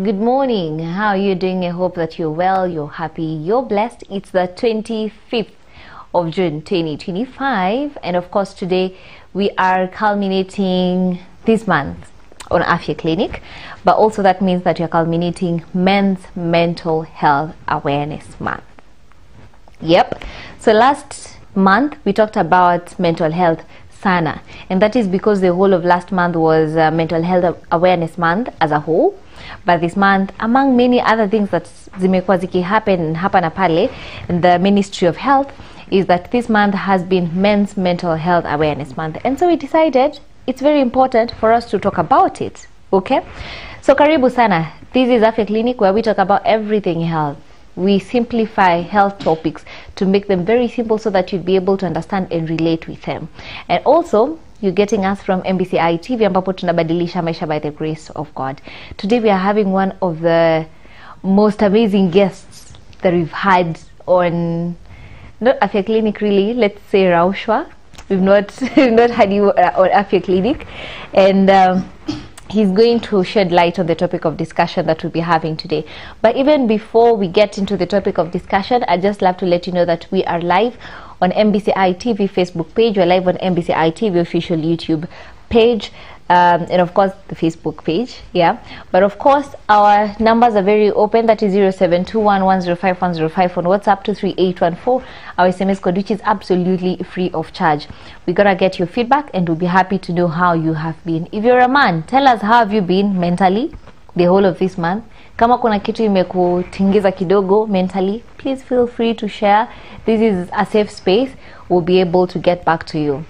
Good morning. How are you doing? I hope that you're well, you're happy, you're blessed. It's the 25th of June 2025, and of course today we are culminating this month on Afya Clinic, but also that means that you're culminating Men's Mental Health Awareness Month. Yep. So last month we talked about mental health sana, and that is because the whole of last month was Mental Health Awareness Month as a whole. But this month, among many other things that zimekuwa zikihappen hapa na pale in the Ministry of Health, is that this month has been Men's Mental Health Awareness Month, and so we decided it's very important for us to talk about it. Okay, so karibu sana. This is Afya Clinic, where we talk about everything health. We simplify health topics to make them very simple so that you'd be able to understand and relate with them. And also, you're getting us from MBCI TV, ambapo tunabadilisha maisha by the grace of God. Today we are having one of the most amazing guests that we've had on, not Afya Clinic really, let's say Raushwa. We've not had you on Afya Clinic, and he's going to shed light on the topic of discussion that we'll be having today. But even before we get into the topic of discussion, I'd just love to let you know that we are live on MBCI TV Facebook page. We're live on MBCI TV official YouTube page, and of course the Facebook page. Yeah, but of course our numbers are very open. That is 0721105105 on WhatsApp, 23814, our SMS code, which is absolutely free of charge. We're gonna get your feedback and we'll be happy to know how you have been. If you're a man, tell us how have you been mentally the whole of this month. Kama kuna kitu imekutingiza kidogo mentally, please feel free to share. This is a safe space. We'll be able to get back to you.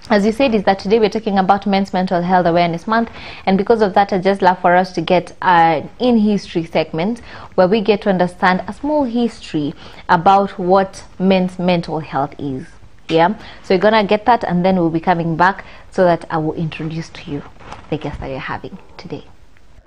As you said, is that today we're talking about Men's Mental Health Awareness Month, and because of that, I just love for us to get an in history segment where we get to understand a small history about what men's mental health is. Yeah, so you're gonna get that, and then we'll be coming back so that I will introduce to you the guest that you're having today.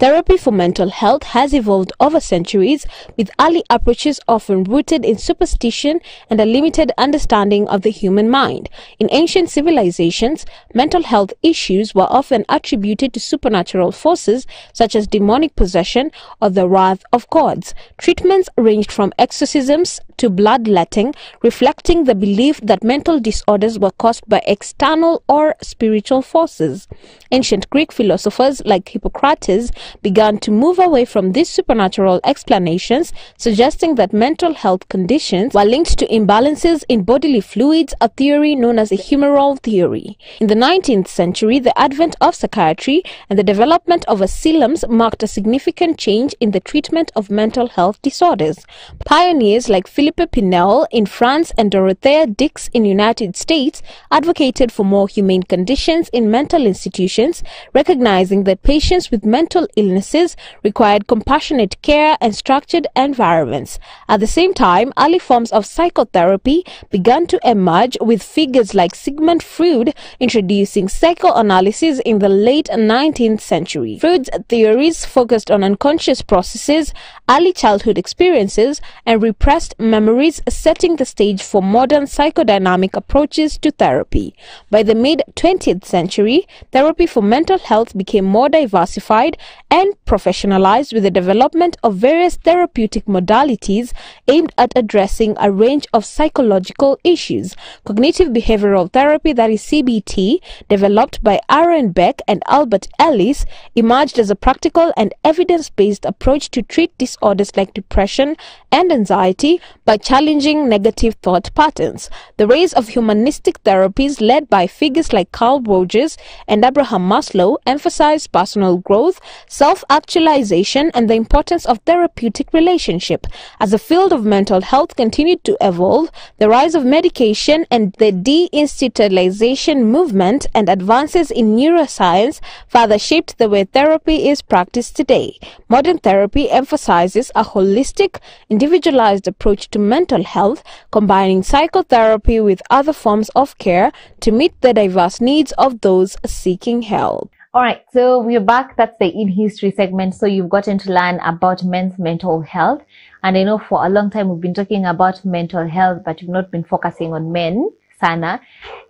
Therapy for mental health has evolved over centuries, with early approaches often rooted in superstition and a limited understanding of the human mind. In ancient civilizations, mental health issues were often attributed to supernatural forces such as demonic possession or the wrath of gods. Treatments ranged from exorcisms to bloodletting, reflecting the belief that mental disorders were caused by external or spiritual forces. Ancient Greek philosophers like Hippocrates began to move away from these supernatural explanations, suggesting that mental health conditions were linked to imbalances in bodily fluids, a theory known as a humoral theory. In the 19th century, the advent of psychiatry and the development of asylums marked a significant change in the treatment of mental health disorders. Pioneers like Philippe Pinel in France and Dorothea Dix in the United States advocated for more humane conditions in mental institutions, recognizing that patients with mental illnesses required compassionate care and structured environments. At the same time, early forms of psychotherapy began to emerge, with figures like Sigmund Freud introducing psychoanalysis in the late 19th century. Freud's theories focused on unconscious processes, early childhood experiences, and repressed memories, setting the stage for modern psychodynamic approaches to therapy. By the mid-20th century, therapy for mental health became more diversified and professionalized, with the development of various therapeutic modalities aimed at addressing a range of psychological issues. Cognitive behavioral therapy, that is CBT, developed by Aaron Beck and Albert Ellis, emerged as a practical and evidence-based approach to treat disorders like depression and anxiety by challenging negative thought patterns. The rise of humanistic therapies led by figures like Carl Rogers and Abraham Maslow emphasized personal growth, self-actualization, and the importance of therapeutic relationship. As the field of mental health continued to evolve, the rise of medication and the deinstitutionalization movement and advances in neuroscience further shaped the way therapy is practiced today. Modern therapy emphasizes a holistic, individualized approach to mental health, combining psychotherapy with other forms of care to meet the diverse needs of those seeking help. All right, so we're back. That's the in history segment. So you've gotten to learn about men's mental health, and I know for a long time we've been talking about mental health, but you've not been focusing on men sana,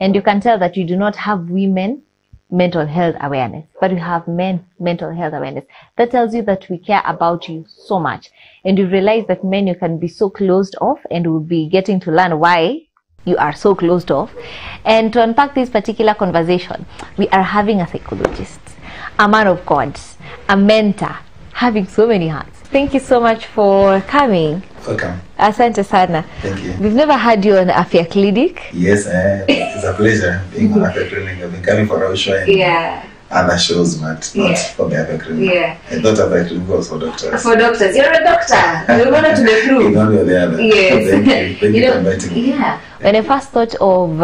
and you can tell that you do not have women mental health awareness, but we have men mental health awareness. That tells you that we care about you so much. And you realize that men, you can be so closed off, and we'll be getting to learn why you are so closed off. And to unpack this particular conversation, we are having a psychologist, a man of God, a mentor, having so many hats. Thank you so much for coming. Welcome. Asante sana. Thank you. We've never had you on Afya Clinic. Yes, it's a pleasure being on Afya Clinic. I've been coming for our show and other shows, but not for the Afya Clinic. Yeah. I thought Afya Clinic was for doctors. For doctors. You're a doctor. You're one to the crew. One or the other. Yes. Thank you for inviting me. Yeah. When I first thought of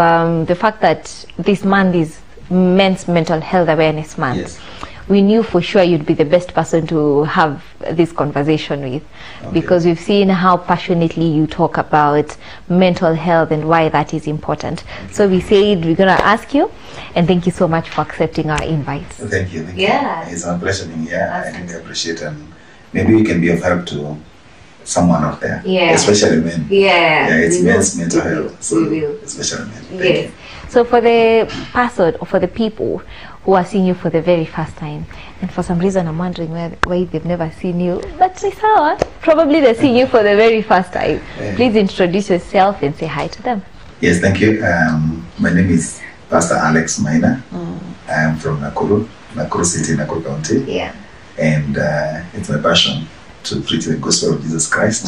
the fact that this month is Men's Mental Health Awareness Month, yes, we knew for sure you'd be the best person to have this conversation with, because we've seen how passionately you talk about mental health and why that is important. So we said we're going to ask you, and thank you so much for accepting our invites. Thank you. Yeah. It's my pleasure being here. I really appreciate it. And maybe we can be of help to someone out there, especially men. Yeah, it's men's mental health, so especially men. Thank you. So for the person, or for the people who are seeing you for the very first time, and for some reason I'm wondering why they've never seen you, but it's how probably they're seeing you for the very first time. Please introduce yourself and say hi to them. Yes, thank you. My name is Pastor Alex Maina. I am from Nakuru City, Nakuru County. Yeah. And it's my passion to preach the gospel of Jesus Christ.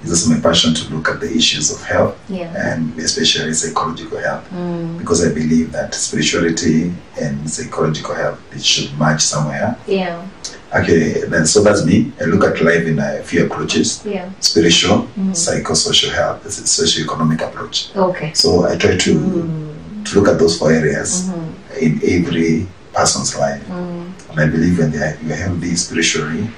It's also my passion to look at the issues of health, and especially psychological health, because I believe that spirituality and psychological health, it should match somewhere. Yeah. Okay, so that's me. I look at life in a few approaches. Yeah. Spiritual, psychosocial health, it's a socio-economic approach. Okay. So I try to look at those 4 areas in every person's life. And I believe when you're healthy spiritually,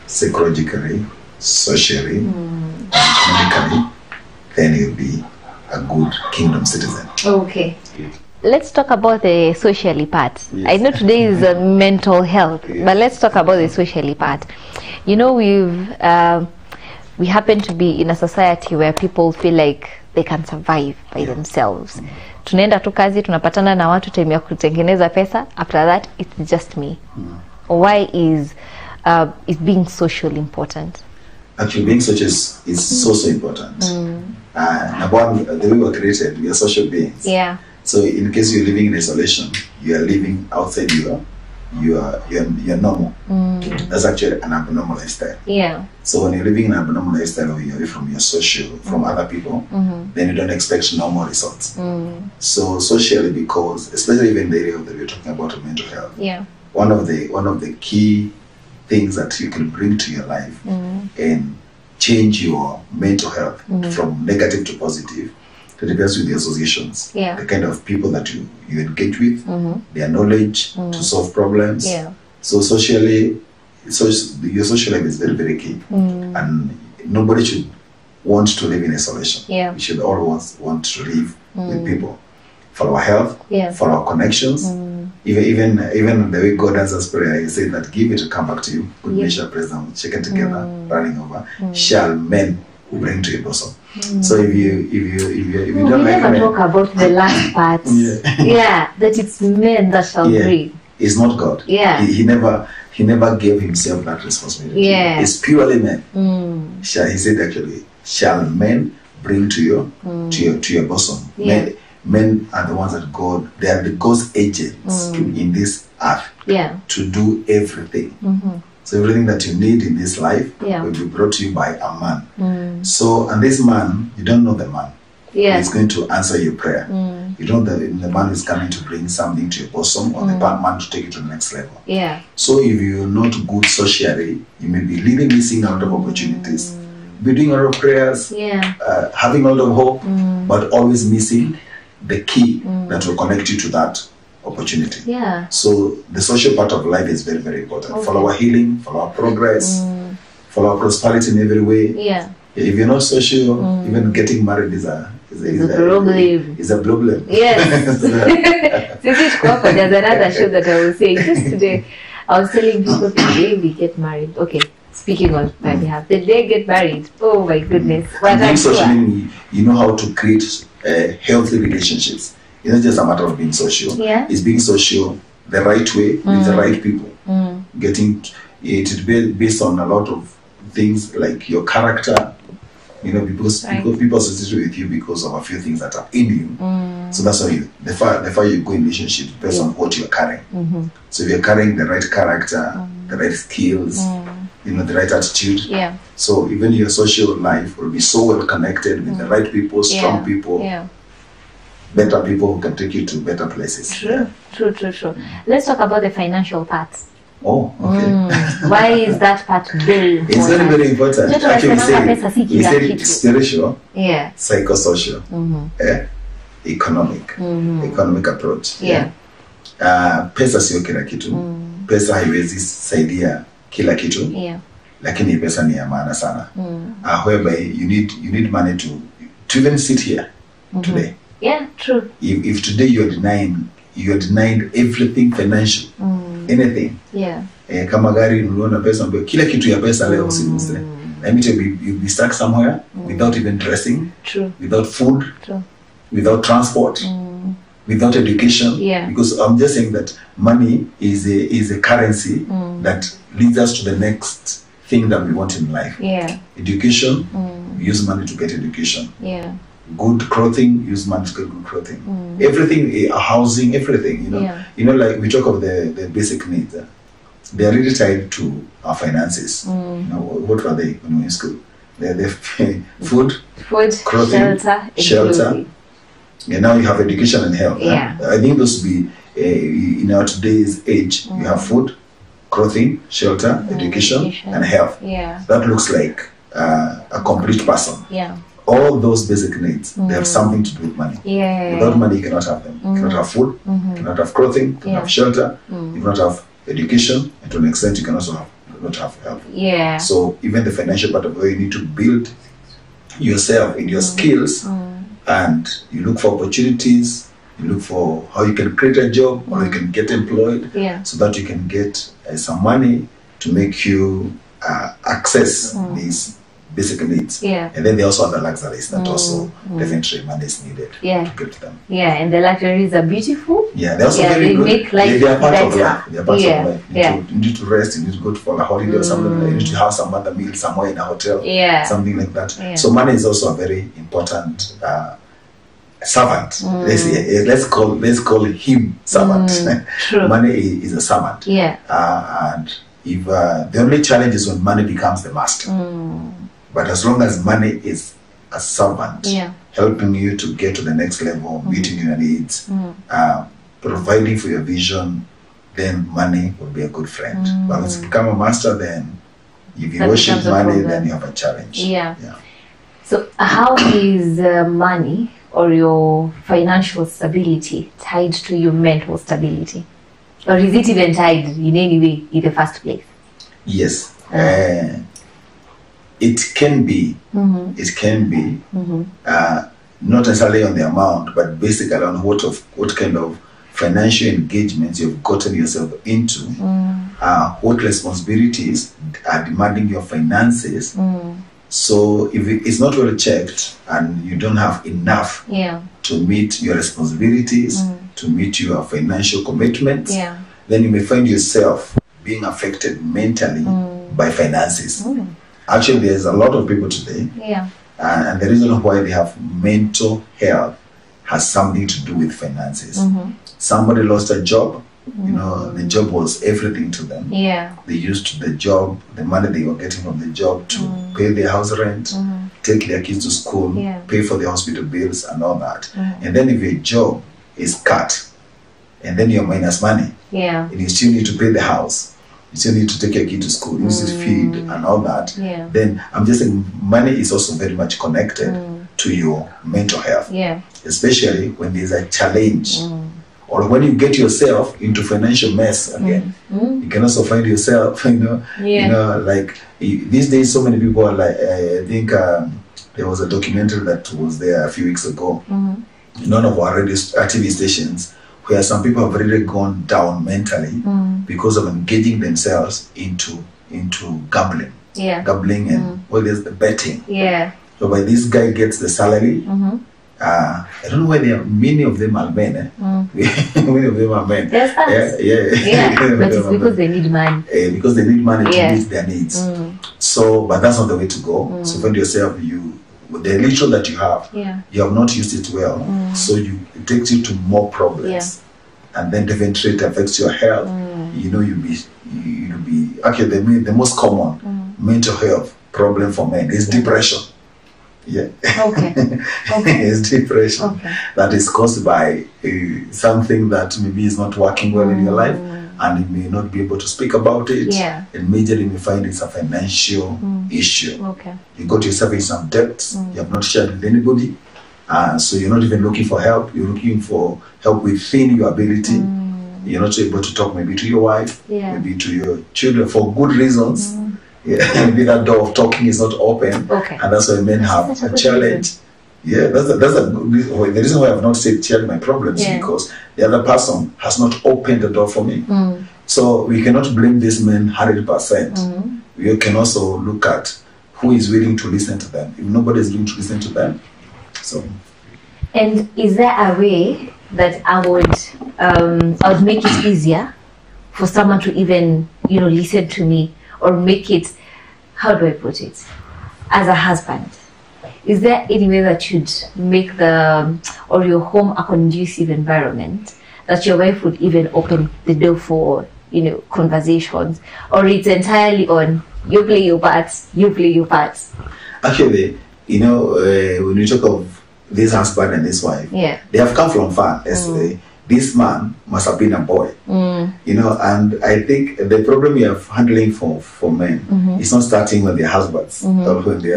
psychologically, socially, and economically, then you'll be a good kingdom citizen. Okay. Let's talk about the socially part. Yes. I know today is mental health, but let's talk about the socially part. You know, we happen to be in a society where people feel like they can survive by themselves. Tunaenda tu kazi, tunapatana na watu time ya kutengeneza pesa. After that, it's just me. Why is being social important? Actually, being social is so important. Number one, the way we were created, we are social beings. Yeah. So in case you're living in isolation, you are living outside you're normal. That's actually an abnormal lifestyle. Yeah. So when you're living in an abnormal lifestyle, or you're away from your social, from other people, then you don't expect normal results. So socially, because especially even the area that we're talking about mental health, one of the key things that you can bring to your life and change your mental health from negative to positive, to depends with the associations, the kind of people that you engage with, their knowledge to solve problems. So socially, your social life is very, very key, and nobody should want to live in isolation. We should always want to live with people for our health, for our connections. Even the way God answers prayer, He said that give it to come back to you. Good measure, present, shaken together, running over, shall men who bring to your bosom. So if you don't like men, talk about the last part. That it's men that shall bring. It's not God. He never gave Himself that responsibility. It's purely men. He said actually, shall men bring to your bosom. Men are the ones that God, they are the God's agents in this earth to do everything. So everything that you need in this life will be brought to you by a man. So, and this man, you don't know the man. He's going to answer your prayer. You don't know the man is coming to bring something to your bosom, or the man to take it to the next level. So if you're not good socially, you may be really missing out of opportunities. Be doing a lot of prayers, having a lot of hope, but always missing the key that will connect you to that opportunity. So the social part of life is very, very important for our healing, for our progress, for our prosperity in every way. If you're not social, even getting married is a problem. It's a problem. Yes. There's another show that I was saying just today. I was telling people the day we get married. Okay, speaking on my behalf, the day get married. Oh my goodness! Being social, you know how to create healthy relationships. It's not just a matter of being social. It's being social the right way with the right people. Getting it based on a lot of things like your character, you know, because people associate with you because of a few things that are in you. So that's why the far you go in relationships based on what you're carrying. So if you're carrying the right character, the right skills, you know, the right attitude. So even your social life will be so well connected with the right people, strong people, better people who can take you to better places. True. Let's talk about the financial part. Oh, okay. Why is that part very important? It's very, very important. Actually, we say spiritual, psychosocial, economic approach. Pesa sio kila kitu. Pesa haiwezi saidia kila kitu. Lakini pesa ni ya maana sana. Whereby you need money to even sit here today. True. If today you're denying everything financial, anything. Kama gari unaona pesa ambayo kila kitu ya pesa leo usiguse. I mean, you'll be stuck somewhere without even dressing, without food, without transport, without education. Because I'm just saying that money is a currency that leads us to the next thing that we want in life. Education, we use money to get education. Good clothing, use money to get good clothing. Everything, housing, everything. You know, like we talk of the basic needs. They are really tied to our finances. You know, what were they when we were in school? They're food, clothing, shelter. And now you have education and health. I think those will be in our today's age. You have food, clothing, shelter, education, and health. That looks like a complete person. All those basic needs, they have something to do with money. Without money, you cannot have them. You cannot have food, you cannot have clothing, you cannot have shelter, you cannot have education, and to an extent, you can also not have health. So even the financial part of where you need to build yourself in your skills, and you look for opportunities, you look for how you can create a job or you can get employed, so that you can get some money to make you access these basic needs. And then they also have the luxuries that also definitely money is needed to get them. And the luxuries are beautiful. They're also very good. Make life they are part better. of life. They are part of life. You need to rest, you need to go for a holiday or something. You need to have some other meal somewhere in a hotel. Something like that. So money is also a very important servant. Let's call him servant. Money is a servant. And if the only challenge is when money becomes the master. But as long as money is a servant, helping you to get to the next level, meeting your needs, providing for your vision, then money will be a good friend. But once you become a master, then if you worship money, then you have a challenge. So how is money or your financial stability tied to your mental stability? Or is it even tied in any way in the first place? Yes. It can be. It can be. Not necessarily on the amount, but basically on what kind of financial engagements you've gotten yourself into, what responsibilities are demanding your finances. So if it's not well checked and you don't have enough to meet your responsibilities, to meet your financial commitments, then you may find yourself being affected mentally by finances. Actually, there's a lot of people today, and the reason why they have mental health has something to do with finances. Somebody lost a job, you know, the job was everything to them. They used the job, the money they were getting from the job to pay their house rent, take their kids to school, pay for their hospital bills and all that. And then if your job is cut, and then you're minus money, and you still need to pay the house, you still need to take your kid to school, use his feed and all that, then I'm just saying money is also very much connected to your mental health, especially when there's a challenge or when you get yourself into financial mess again. You can also find yourself, you know, like these days so many people are like, I think there was a documentary that was there a few weeks ago, none of our radio TV stations, where some people have really gone down mentally because of engaging themselves into gambling. Gambling and there's the betting. So by this guy gets the salary, I don't know why many of them are men. Many of them are men. Yes, but it's because they need money. Because they need money to meet their needs. So, but that's not the way to go. So find yourself, the little that you have, you have not used it well. So it takes you to more problems. And then eventually it affects your health. You'll be okay. The most common mental health problem for men is depression. Okay. It's depression that is caused by something that maybe is not working well in your life, and you may not be able to speak about it. And majorly you may find it's a financial issue. You got yourself in some debts. You have not shared with anybody, so you're not even looking for help. You're looking for help within your ability. You're not able to talk maybe to your wife, maybe to your children for good reasons. Maybe that door of talking is not open, and that's why men have a challenge. That's the reason why I've not said share my problems, because the other person has not opened the door for me. So we cannot blame these men 100%. We can also look at who is willing to listen to them. If nobody is willing to listen to them, so. And is there a way that I would make it easier for someone to even listen to me, or make it, how do I put it, as a husband? Is there any way that you'd make your home a conducive environment, that your wife would even open the door for, conversations, or it's entirely on, you play your parts, you play your parts? Actually, when we talk of this husband and this wife, they have come from far. This man must have been a boy, and I think the problem we are handling for men is not starting when they're husbands or when they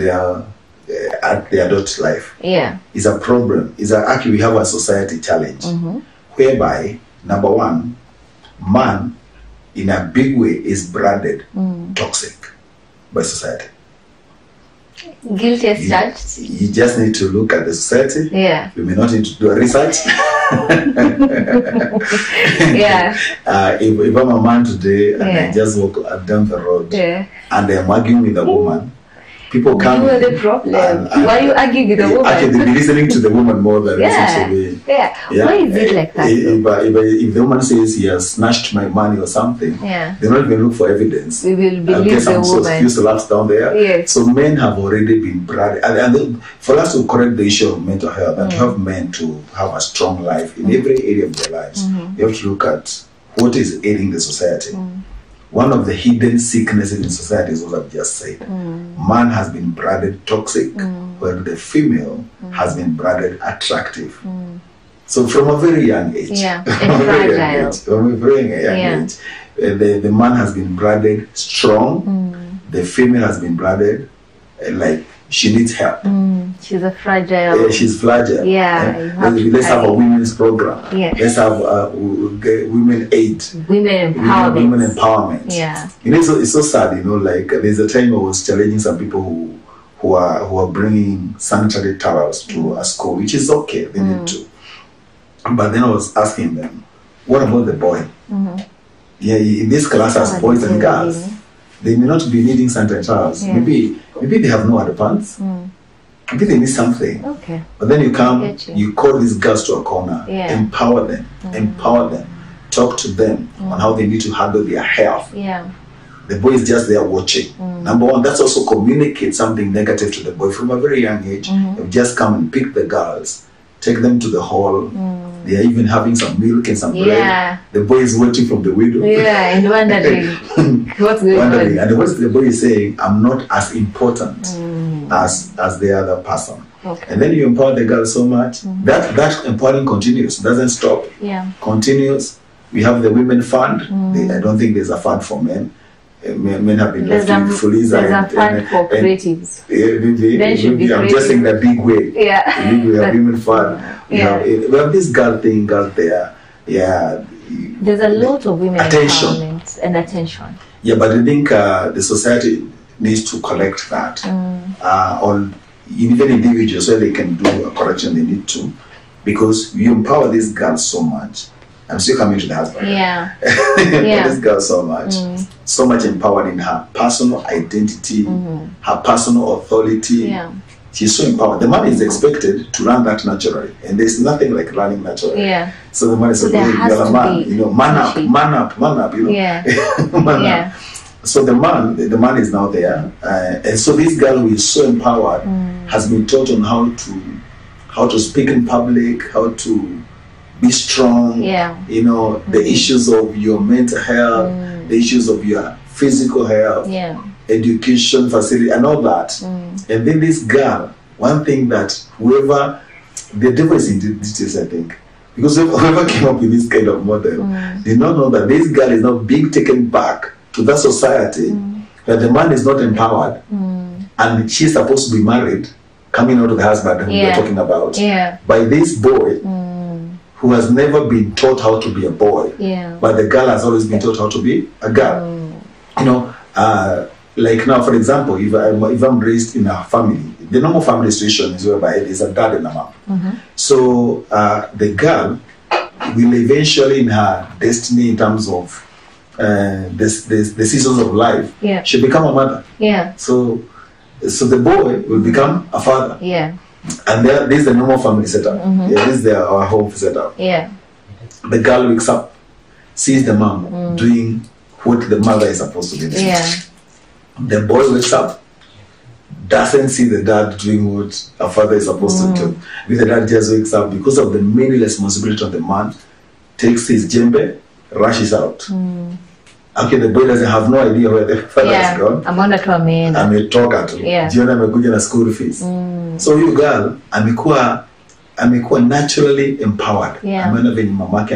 are at their adult life. It's a problem. Actually we have a society challenge whereby, number one, man in a big way is branded toxic by society. Guilty as charged. You just need to look at the society. We may not need to do a research. If I'm a man today and I just walk down the road and I'm arguing with a woman, people come. You are the problem. Why are you arguing with the woman? Actually, they'll be listening to the woman more than listening to me. Why is it like that? If the woman says he has snatched my money or something, they don't even look for evidence. We will believe the woman. Few slaps down there. So men have already been branded. And for us to correct the issue of mental health and to have men to have a strong life in every area of their lives, you have to look at what is ailing the society. One of the hidden sicknesses in society is what I've just said. Man has been branded toxic, while the female has been branded attractive. So from a very young age, from a very young age, the man has been branded strong, the female has been branded like she needs help. She's a fragile. She's fragile. Let's have a women's program. Let's have women aid. Women empowerment. It's so sad. Like there's a time I was challenging some people who are bringing sanitary towels to a school, which is okay. They need to. But then I was asking them, what about the boy? In this class as boys and girls, they may not be needing sanitary towels. Maybe they have no other pants. Maybe they need something. But then you call these girls to a corner, empower them, talk to them on how they need to handle their health. The boy is just there watching. Number one, that's also communicate something negative to the boy from a very young age. You just come and pick the girls, take them to the hall. They are even having some milk and some bread. The boy is watching from the window. And wondering what's going on. And what the boy is saying, I'm not as important as the other person. And then you empower the girl so much. That empowering continues, doesn't stop. Continues. We have the women fund. I don't think there's a fund for men. Men have been left with Fuliza. There's a fund for creatives. Maybe I'm just saying the big way. We have women fund. We have this girl thing out there. There's a lot of women empowerment and attention. But I think the society needs to collect that. On even individuals, where they can do a correction they need to, because we empower these girls so much. I'm still coming to the husband. This girl so much empowered in her personal identity, her personal authority. She's so empowered. The man is expected to run that naturally, and there's nothing like running naturally. Yeah. So the man is like, "Hey, you're a man, you know, man up, you know." Yeah. Man up. So the man is now there, and so this girl who is so empowered has been taught on how to speak in public, how to be strong. Yeah. You know, the issues of your mental health, the issues of your physical health, education facility, and all that. And then this girl, one thing that the devil is in details, I think. Because whoever came up with this kind of model did not know that this girl is now being taken back to that society where the man is not empowered and she's supposed to be married, coming out of the husband who we're talking about, by this boy who has never been taught how to be a boy, but the girl has always been taught how to be a girl. You know, like now, for example, if I'm raised in a family, the normal family situation is whereby there's a dad and a mom. So the girl will eventually, in her destiny, in terms of the seasons of life, she'll become a mother. So the boy will become a father. And this is the normal family setup. This is our home setup. The girl wakes up, sees the mom doing what the mother is supposed to be doing. The boy wakes up, doesn't see the dad doing what a father is supposed to do. With the dad just wakes up because of the many responsibility of the man, takes his djembe, rushes out. Okay, the boy doesn't have no idea where the father is gone. Ametoka tu. Jiona amekuja na school fees. So you girl amekuwa naturally empowered. Ameona venye mamake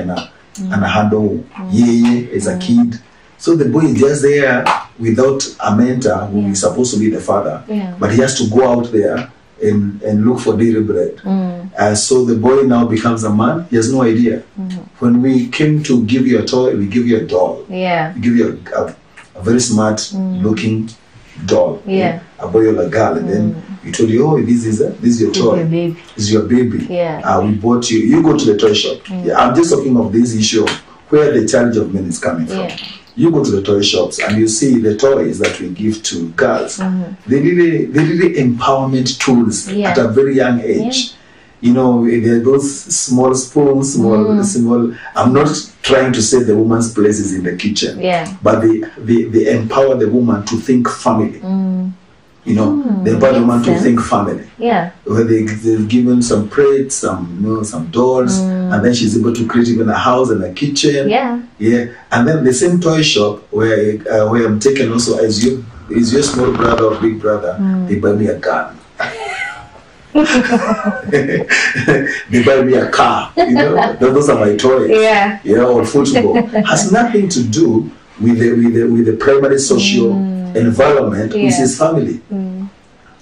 ana handle yeye as a kid. So the boy is just there without a mentor who is supposed to be the father, but he has to go out there and look for daily bread. So the boy now becomes a man. He has no idea. When we came to give you a toy, we give you a doll. We give you a very smart looking doll, a boy or a girl, and then we told you, oh, this is your toy. This is your baby. We bought you. You go to the toy shop. I'm just talking of this issue of where the challenge of men is coming from. You go to the toy shops and you see the toys that we give to girls. They're really empowerment tools at a very young age. You know, they're those small spoons, small. I'm not trying to say the woman's place is in the kitchen, but they empower the woman to think family. You know, they empower the woman to think family. Where they've given some plates, some dolls, and then she's able to create even a house and a kitchen. And then the same toy shop where I'm taken also as your small brother or big brother, they buy me a gun. They buy me a car, you know. Those are my toys. Or football. Has nothing to do with the primary social environment, which is family.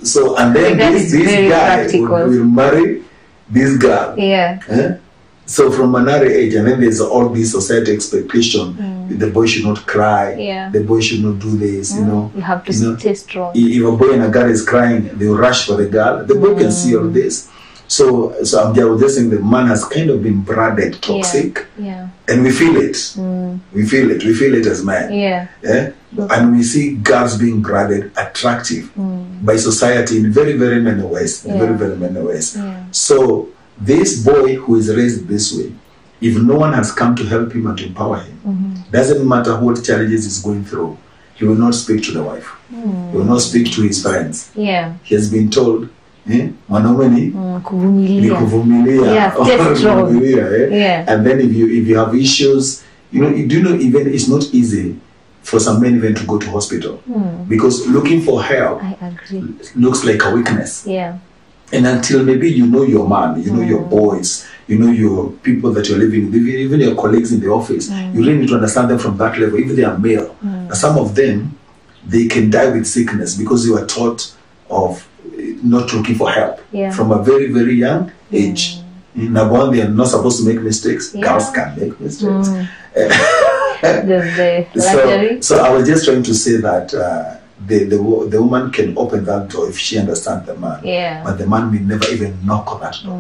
So and then this guy will marry this girl. So from an early age, and then there's all this society expectation. The boy should not cry. The boy should not do this. You know, you have to stay strong. If a boy and a girl is crying, they will rush for the girl. The boy can see all this. So I'm just saying the man has kind of been branded toxic, and we feel it. We feel it as men. And we see girls being branded attractive by society in very, very many ways. So this boy who is raised this way, if no one has come to help him and to empower him, doesn't matter what challenges he's going through, he will not speak to the wife. He will not speak to his friends. He has been told, mwanaume ni kuvumilia. And then if you have issues, you know, even it's not easy for some men even to go to hospital because looking for help looks like a weakness. And until maybe you know your man, you know your boys, you know your people that you're living with, even your colleagues in the office, you really need to understand them from that level, even they are male. Some of them, they can die with sickness because they were taught of not looking for help from a very, very young age. Number one, they are not supposed to make mistakes. Girls can make mistakes. So I was just trying to say that the woman can open that door if she understands the man. But the man may never even knock on that door.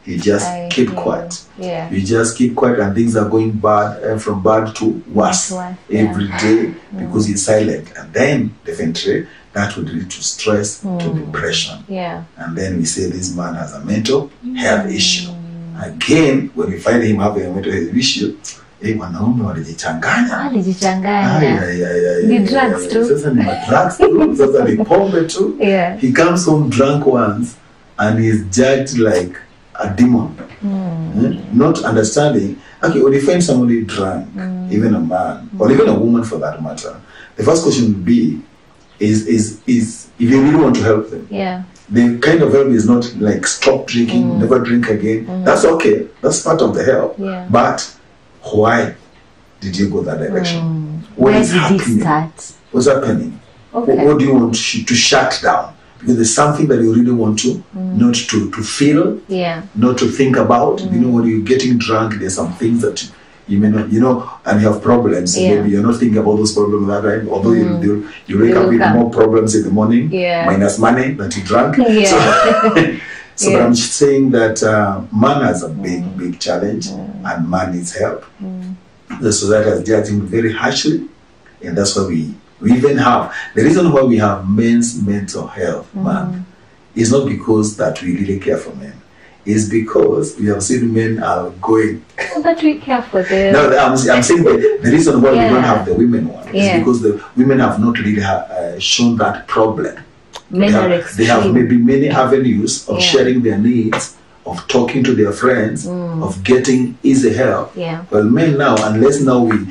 He just keep quiet. You just keep quiet, and things are going bad, from bad to worse every day because he's silent. And then definitely that would lead to stress, to depression. Yeah. And then we say this man has a mental health issue. Again, when we find him having a mental health issue, wanaume walijichanganya. The drugs too. Sasa ni drugs too. Sasa ni pombe too. Yeah. He comes home drunk once and he's judged like a demon. Not understanding. Okay, when you find somebody drunk, even a man, or even a woman for that matter, the first question would be, is if you really want to help them. Yeah. The kind of help is not like stop drinking, never drink again. That's okay. That's part of the help. Yeah. But why did you go that direction? Where did it start? What's happening? Okay. What do you want to shut down? Because there's something that you really want to, not to feel, not to think about. You know, when you're getting drunk, there's some things that you may not, and you have problems. Maybe you're not thinking about those problems that time, although you wake up with more problems in the morning, minus money that you drank. So but I'm saying that man has a big challenge, and man needs help. The society is judging very harshly, and that's why we even have, the reason why we have men's mental health month is not because that we really care for men. Is because we have seen men are going. But we care for them. No, I'm saying the reason why we don't have the women one is because the women have not really shown that problem. They have maybe many avenues of sharing their needs, of talking to their friends, of getting easy help. Well, men now, unless now we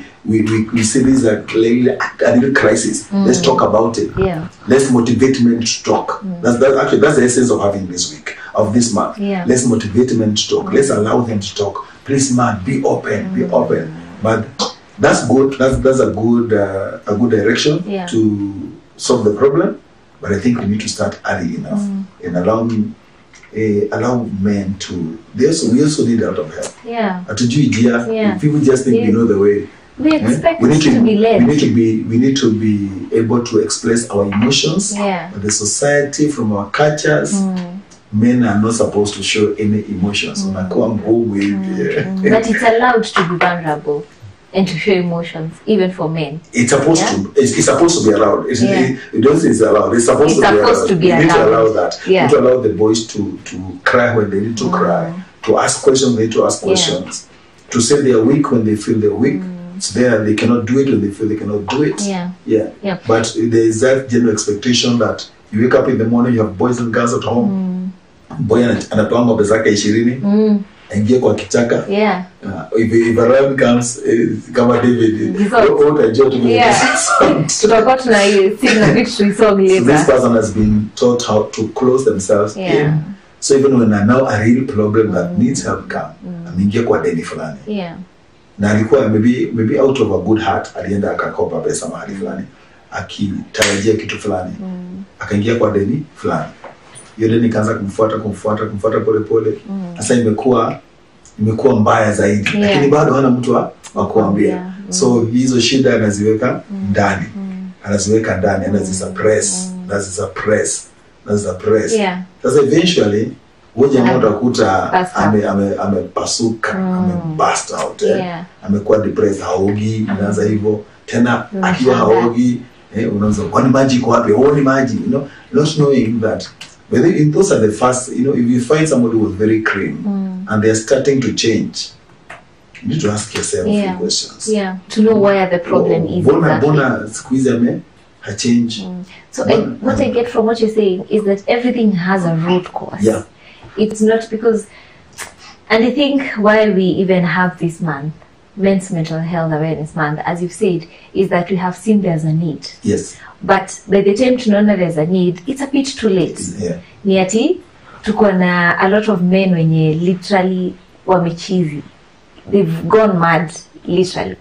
see this as a little crisis, let's talk about it. Let's motivate men to talk. That's the essence of having this week, of this month. Let's motivate men to talk. Let's allow them to talk. Please, man, be open, be open. But that's good. That's a good direction to solve the problem. But I think we need to start early enough in allow men to. We also need a lot of help. People just think we know the way. We expect to be led. We need to be able to express our emotions. But the society, from our cultures, men are not supposed to show any emotions. But it's allowed to be vulnerable and to show emotions, even for men. It's supposed to. It's supposed to be allowed. It doesn't. It's allowed. It's supposed to be allowed. You need to allow that. You need to allow the boys to cry when they need to cry, to ask questions when they need to ask questions, to say they are weak when they feel they're weak. It's there. They cannot do it when they feel they cannot do it. But there is that general expectation that you wake up in the morning, you have boys and girls at home. Boy anatoa ng'ombe zake 20. Aingie kwa kichaka. If a ram comes, kama David, tutakuwa sing a victory song later. So this person has been taught how to close themselves in. So even when now a real problem that needs help come, ameingia kwa deni fulani. Na alikuwa maybe out of a good heart alienda akakopa pesa mahali fulani, akitarajia kitu fulani, akaingia kwa deni fulani. Hiyo deni kaanza kumfuata pole. Sasa imekuwa mbaya zaidi, lakini bado hana mtu wa kuambia. So hizo shida anaziweka ndani, anazisuppress. Sasa eventually woja mmoja utakuta amepasuka, amebust out, amekuwa depressed, haogi, inaanza hivyo tena. Akiwa haogi, unaanza kwani maji iko wapi? Huoni maji, not knowing that. But those are the first, if you find somebody who was very clean and they're starting to change, you need to ask yourself a few questions. To know where the problem is. Bona squeeze a change. So what I get from what you're saying is that everything has a root cause. It's not because, and I think why we even have this month, Men's Mental Health Awareness Month, as you've said, is that we have seen there's a need. But by the time to know that there's a need, it's a bit too late. Ni ati tuko na a lot of men wenye literally wamechizi. They've gone mad, literally.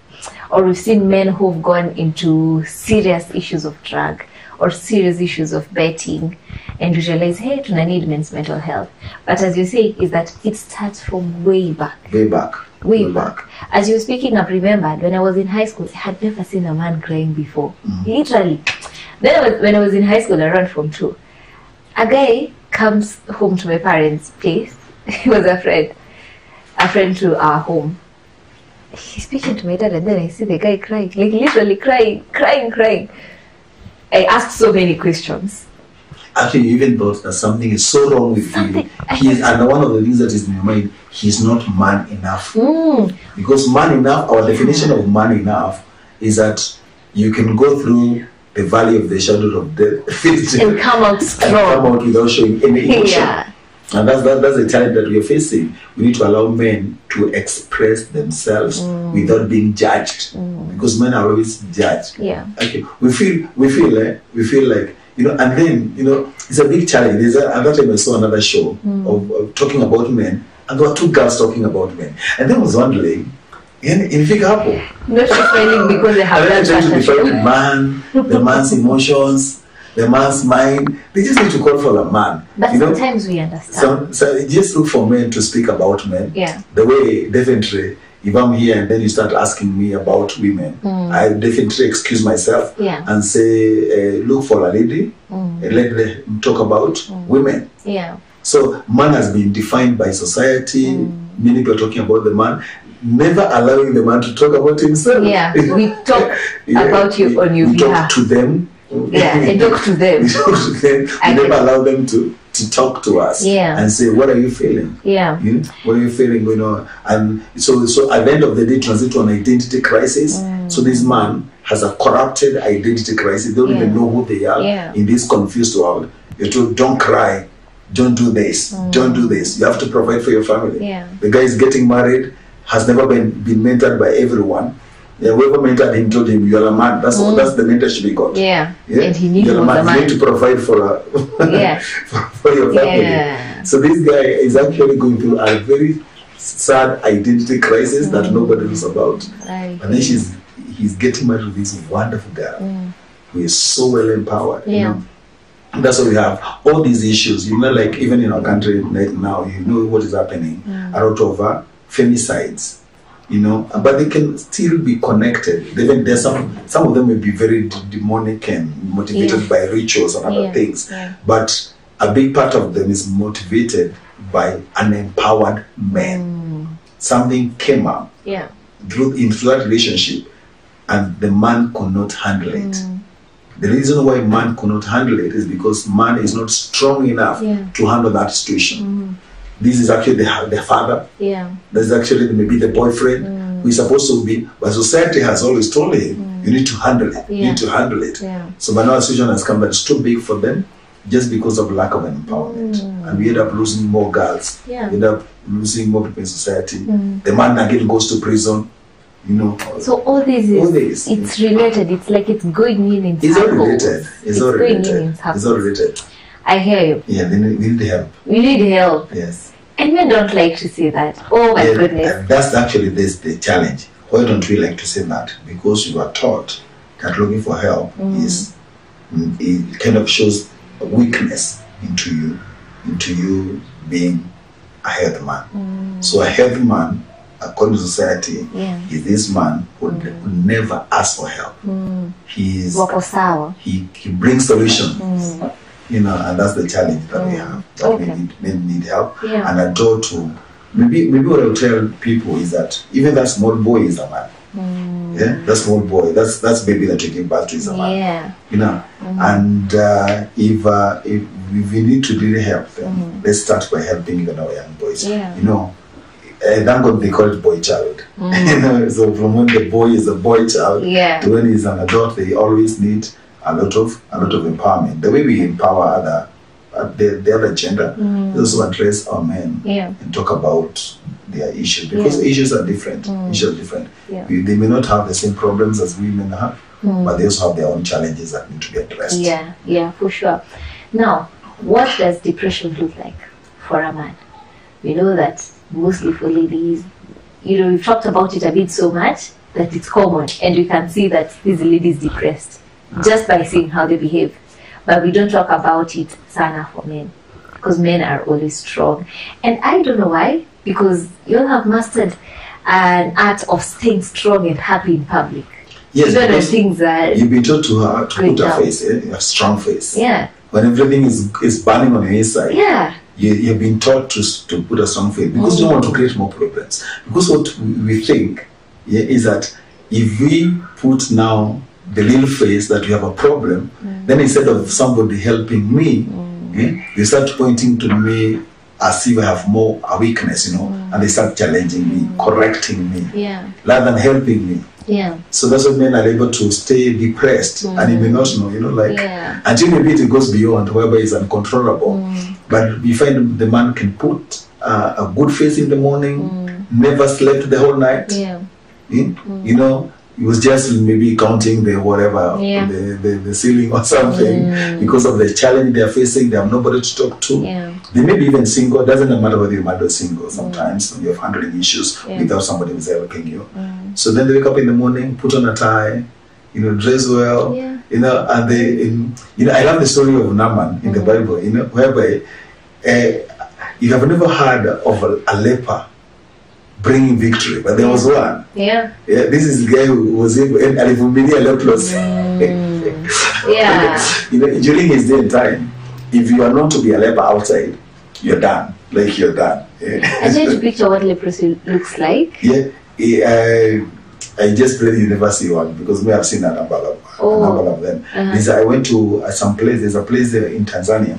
Or we've seen men who've gone into serious issues of drug or serious issues of betting, and we realize, hey, tuna need men's mental health. But as you say, is that it starts from way back. Way back. As you were speaking, I've remembered when I was in high school, I had never seen a man crying before. Literally. Then when I was in high school, around Form 2, a guy comes home to my parents' place. He was a friend to our home. He's speaking to my dad, and then I see the guy crying, like literally crying. I asked so many questions. Actually, you even thought that something is so wrong with you. And one of the things that is in your mind, he's not man enough. Because man enough, our definition of man enough is that you can go through the valley of the shadow of death and come out strong. And come out without showing any emotion. Yeah. And that's the challenge that we are facing. We need to allow men to express themselves without being judged, because men are always judged. Yeah. Okay. We feel like, you know, and then, you know, it's a big challenge. Another time I saw another show of talking about men, and there were two girls talking about men, and then I was wondering, in figure hapo, not smiling because they have that trying to define the man, the man's emotions, the man's mind. They just need to call for a man. But you know? Sometimes we understand. So just look for men to speak about men. Yeah. The way, definitely, if I'm here and then you start asking me about women, I definitely excuse myself and say, look for a lady and let them talk about women. Yeah. So man has been defined by society. Many people are talking about the man, never allowing the man to talk about himself. Yeah, we talk about you on your behalf. Talk to them. Yeah, and talk to them. We talk to them. We never allow them to talk to us and say, what are you feeling? Yeah. You know, what are you feeling? You know, and so at the end of the day, transit to an identity crisis. So this man has a corrupted identity crisis. They don't even know who they are in this confused world. You're told, don't cry, don't do this, don't do this. You have to provide for your family. Yeah. The guy is getting married, has never been mentored by everyone. Whoever mentored him told him, you're a man. That's the mentorship he got. Yeah. And he knew you're a man. You need to provide for for your family. Yeah. So this guy is actually going through a very sad identity crisis that nobody knows about. And then he's getting married with this wonderful girl who is so well empowered. Yeah. You know? And that's why we have all these issues. You know, like even in our country right now, you know what is happening. A lot of femicides. You know, but they can still be connected. Even there's some of them may be very demonic and motivated by rituals and other things. Yeah. But a big part of them is motivated by an empowered man. Something came up through that relationship, and the man could not handle it. The reason why man could not handle it is because man is not strong enough to handle that situation. This is actually the father. Yeah. This is actually maybe the boyfriend who is supposed to be, but society has always told him, you need to handle it. You need to handle it. Yeah. So by now a situation has come that it's too big for them just because of lack of empowerment. And we end up losing more girls. Yeah. We end up losing more people in society. The man again goes to prison. You know. So all this it's related. It's like it's going in circles. It's all related. It's all related. It's all related. I hear you. Yeah, we need help. We need help. Yes. And men don't like to say that. Oh my goodness. And that's actually the challenge. Why don't we like to say that? Because you are taught that looking for help is, it kind of shows a weakness into you being a healthy man. So a healthy man, according to society, is this man who never ask for help. He brings solutions. You know, and that's the challenge that we have. That men need help. Yeah. And a door to maybe what I would tell people is that even that small boy is a man. Yeah, that small boy, that's baby that you give birth to is a man. Yeah. You know, and if we need to really help them, let's start by helping even our young boys. Yeah. You know, thank God they call it boy child. You know, so from when the boy is a boy child to when he's an adult, they always need a lot of empowerment. The way we empower the other gender, we also address our men and talk about their issues, because issues are different. Issues are different. Yeah. They may not have the same problems as women have, but they also have their own challenges that need to be addressed. Yeah, for sure. Now, what does depression look like for a man? We know that mostly for ladies, you know, we've talked about it a bit so much that it's common, and we can see that this lady is depressed just by seeing how they behave. But we don't talk about it sana for men, because men are always strong. And I don't know why, because you all have mastered an art of staying strong and happy in public. Yes, even when things are you've been taught to put a face, a strong face. Yeah. When everything is burning on your inside. Yeah. You've been taught to put a strong face because you don't want to create more problems. Because what we think is that if we put now the little face that you have a problem, then instead of somebody helping me, they start pointing to me as if I have more a weakness, you know, and they start challenging me, correcting me, rather than helping me. So that's what men are able to stay depressed, and you may not know, you know, like until maybe it goes beyond whereby it's uncontrollable. But you find the man can put a good face in the morning, never slept the whole night. You know, he was just maybe counting the whatever, the ceiling or something, because of the challenge they are facing. They have nobody to talk to. They may be even single. It doesn't matter whether you're married or single. Sometimes you have handling issues without somebody who's helping you. So then they wake up in the morning, put on a tie, you know, dress well, you know, and they, you know, I love the story of Naaman in the Bible, you know, whereby you have never heard of a leper bringing victory, but there was one. This is the guy who was able, and a leprosy. You know, during his day and time, if you are known to be a leper outside, you're done. Like you're done. I tried to picture what leprosy looks like. I just pray you never see one, because we have seen a number of them. I went to some place. There's a place there in Tanzania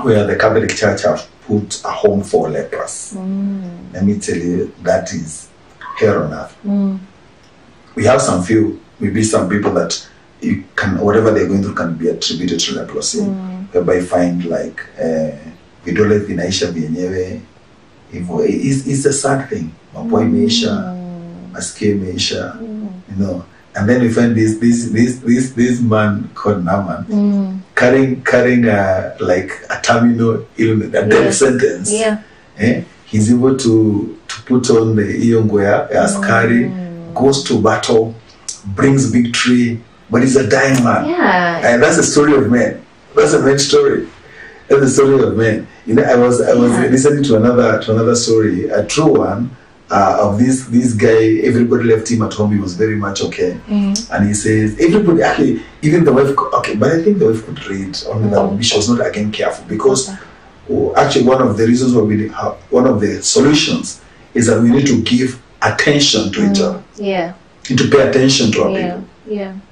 where the Catholic Church have put a home for lepers. Let me tell you, that is hell on earth. We have some few, maybe some people that you can, whatever they're going through can be attributed to leprosy. Whereby you find like vidole vinaisha vyenyewe. It's a sad thing. Mapua imeisha, masikio imeisha, you know. And then we find this man called Naaman carrying like a terminal illness, a death sentence. He's able to put on the iyongwea, askari, goes to battle, brings victory, but he's a dying man. And that's the story of men. That's a man's story. That's the story of men. You know, I was listening to another story, a true one, of this guy. Everybody left him at home. He was very much okay, and he says everybody, actually, even the wife, okay, but I think the wife could read. Only that she was not again careful, because actually one of the reasons why we have, one of the solutions is that we need to give attention to each other. And to pay attention to our people.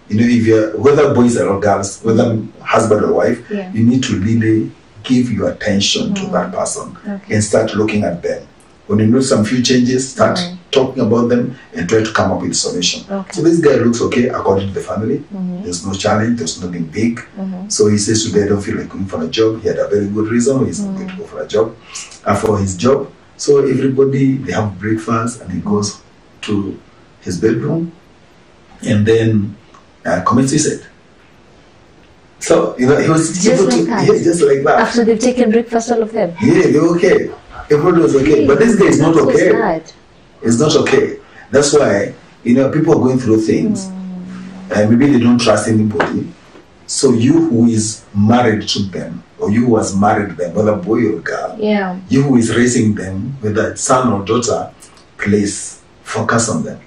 You know, if you're, whether boys or girls, whether husband or wife, you need to really give your attention to that person and start looking at them. When you notice some few changes, start talking about them and try to come up with a solution. So this guy looks okay according to the family. There's no challenge, there's nothing big. So he says today I don't feel like going for a job. He had a very good reason why he's not going to go for a job. And for his job, so everybody, they have breakfast and he goes to his bedroom and then commits suicide. So, you know, he was just like that. Just like that. After they've taken breakfast, all of them. They're okay. Everybody was okay. But this guy is not okay. It's not okay. That's why, you know, people are going through things. Maybe they don't trust anybody. So you who is married to them, or you who has married them, whether boy or girl, you who is raising them, whether son or daughter, please focus on them.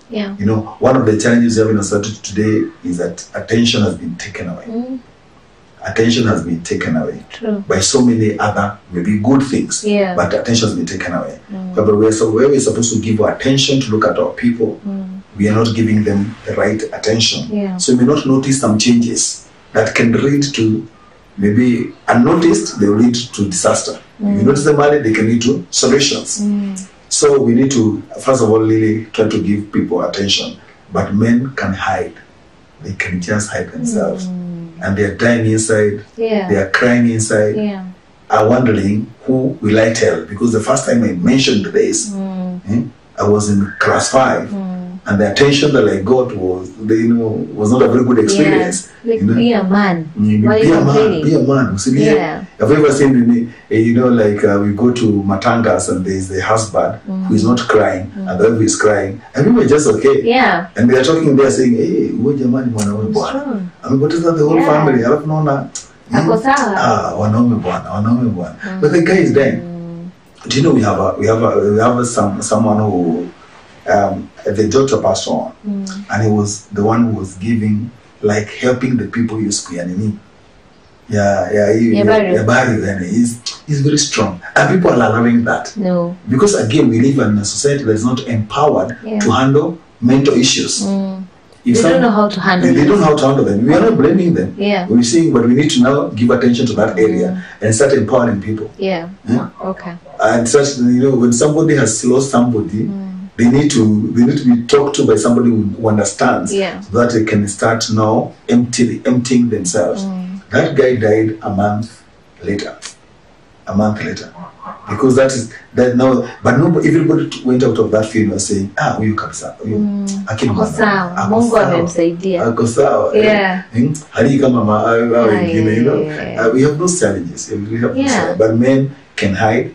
You know, one of the challenges we have in our society today is that attention has been taken away. Attention has been taken away by so many other maybe good things, but attention has been taken away. But where we're supposed to give our attention to look at our people, we are not giving them the right attention. So you may not notice some changes that can lead to, maybe unnoticed, they will lead to disaster. If you notice them early, they can lead to solutions. So we need to, first of all, really try to give people attention. But men can hide. They can just hide themselves. And they are dying inside. They are crying inside. I'm wondering, who will I tell? Because the first time I mentioned this, I was in class 5. And the attention that I got was, you know, was not a very good experience. Like, you know? Be a man. Be a man. So, have you ever seen, you know, like we go to Matangas and there's the husband who is not crying and the other who is crying. And we were just okay. And they are talking there saying, hey, what jamani mwanaume bwana. And what is that, the whole family? Alafu naona wanaume bwana. But the guy is dying. Do you know we have someone who the doctor passed on, and he was the one who was giving, like, helping the people use kuyanini. He's very strong, and people are allowing that. Because again, we live in a society that is not empowered to handle mental issues. They don't know how to handle them. They don't know how to handle them. We are not blaming them. Yeah. We're saying, but we need to now give attention to that area and start empowering people. Yeah. Okay. And such, when somebody has lost somebody, they need to be talked to by somebody who understands, so that they can start now emptying themselves. That guy died a month later. Because that now, but no, everybody went out of that funeral saying, huyu kabisa, ako sawa, Mungu amemsaidia. Ako sawa. Yeah. Hadi kama we have those challenges. We have those, but men can hide.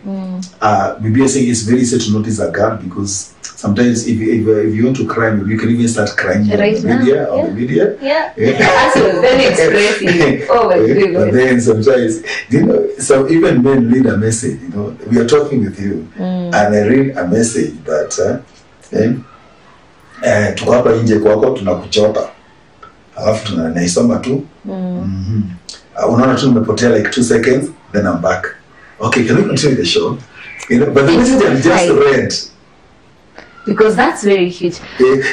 Biblia saying it's very easy to notice a girl, because sometimes if you want to cry, you can even start crying right on the media. Yeah. That's very expressive. Oh my goodness. But then sometimes, so even men read a message. We are talking with you, and I read a message that tuko hapa nje kwako tunakuchota, alafu tunaisoma tu. Unaona tu nimepotea like 2 seconds, then I'm back. Okay, can we continue the show? But the message I've just read, because that's very huge.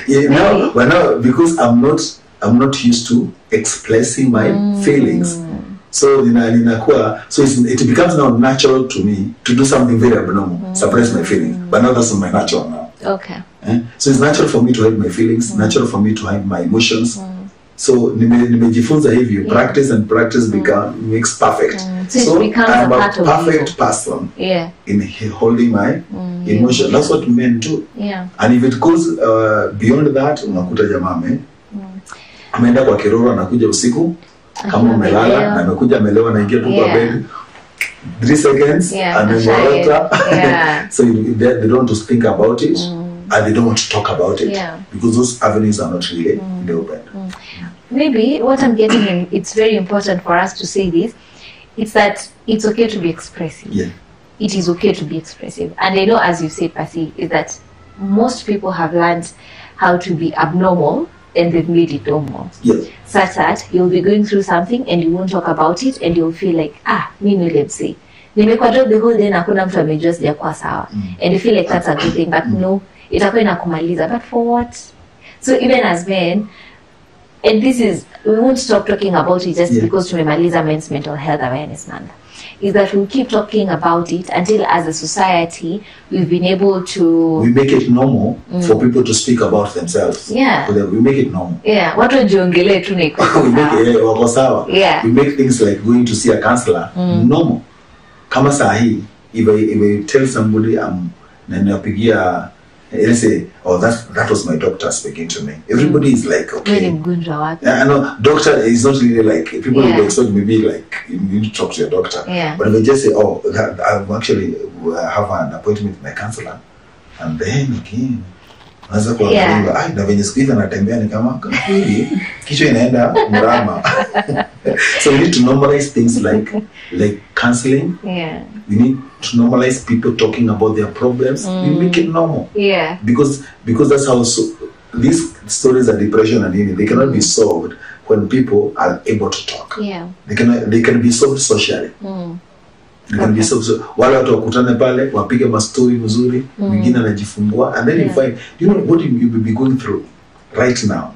Now because I'm not used to expressing my feelings, so it becomes now natural to me to do something very abnormal, suppress my feelings. But now that's not my natural now. Okay. So it's natural for me to hide my feelings, natural for me to hide my emotions. So nimejifunza hivyo, practice and practice makes perfect. So I'm a perfect person in holding my emotion. That's what men do. Yeah. And if it goes beyond that, unakuta jamaa ameenda kwa kiroro, anakuja usiku kama umelala na amekuja amelewa na ingia tu kwa bed 3 seconds and then so they don't want to think about it, and they don't want to talk about it, because those avenues are not really open. Maybe what I'm getting, and it's very important for us to say this, it's that it's okay to be expressive. Yeah. It is okay to be expressive. And I know, as you said, Pasi, is that most people have learned how to be abnormal, and they've made it normal. Yes. Such that you'll be going through something and you won't talk about it, and you'll feel like, mimi let's say, nimekuwa the whole day na hakuna mtu amejua sijakuwa sawa. And you feel like that's a good thing, but no, itakuwa inakumaliza. But for what? So even as men, and this is, we won't stop talking about it just because tumemaliza men's mental health awareness month, is that we'll keep talking about it until as a society we've been able to... We make it normal for people to speak about themselves. Yeah. We make it normal. Yeah. Watu wajiongele tu na wako sawa. Yeah. We make things like going to see a counselor normal. Kama sahi, if I tell somebody napigia, let's say, that was my doctor speaking to me. Everybody is like, okay. I know doctor is not really like, people will expect maybe like you need to talk to your doctor. Yeah. But if I just say, I actually have an appointment with my counselor, and then again, na venye siku hizi anatembea ni kama kweli kichwa inaenda mrama. So we need to normalize things like counseling. Yeah. We need to normalize people talking about their problems. We make it normal. Yeah. Because that's how these stories of depression and they cannot be solved when people are able to talk. Yeah. They can be solved socially. They can be solved. Wale watu wakutane pale wapige mastori mzuri, mwingine anajifungua, and then you find, you know what you will be going through right now.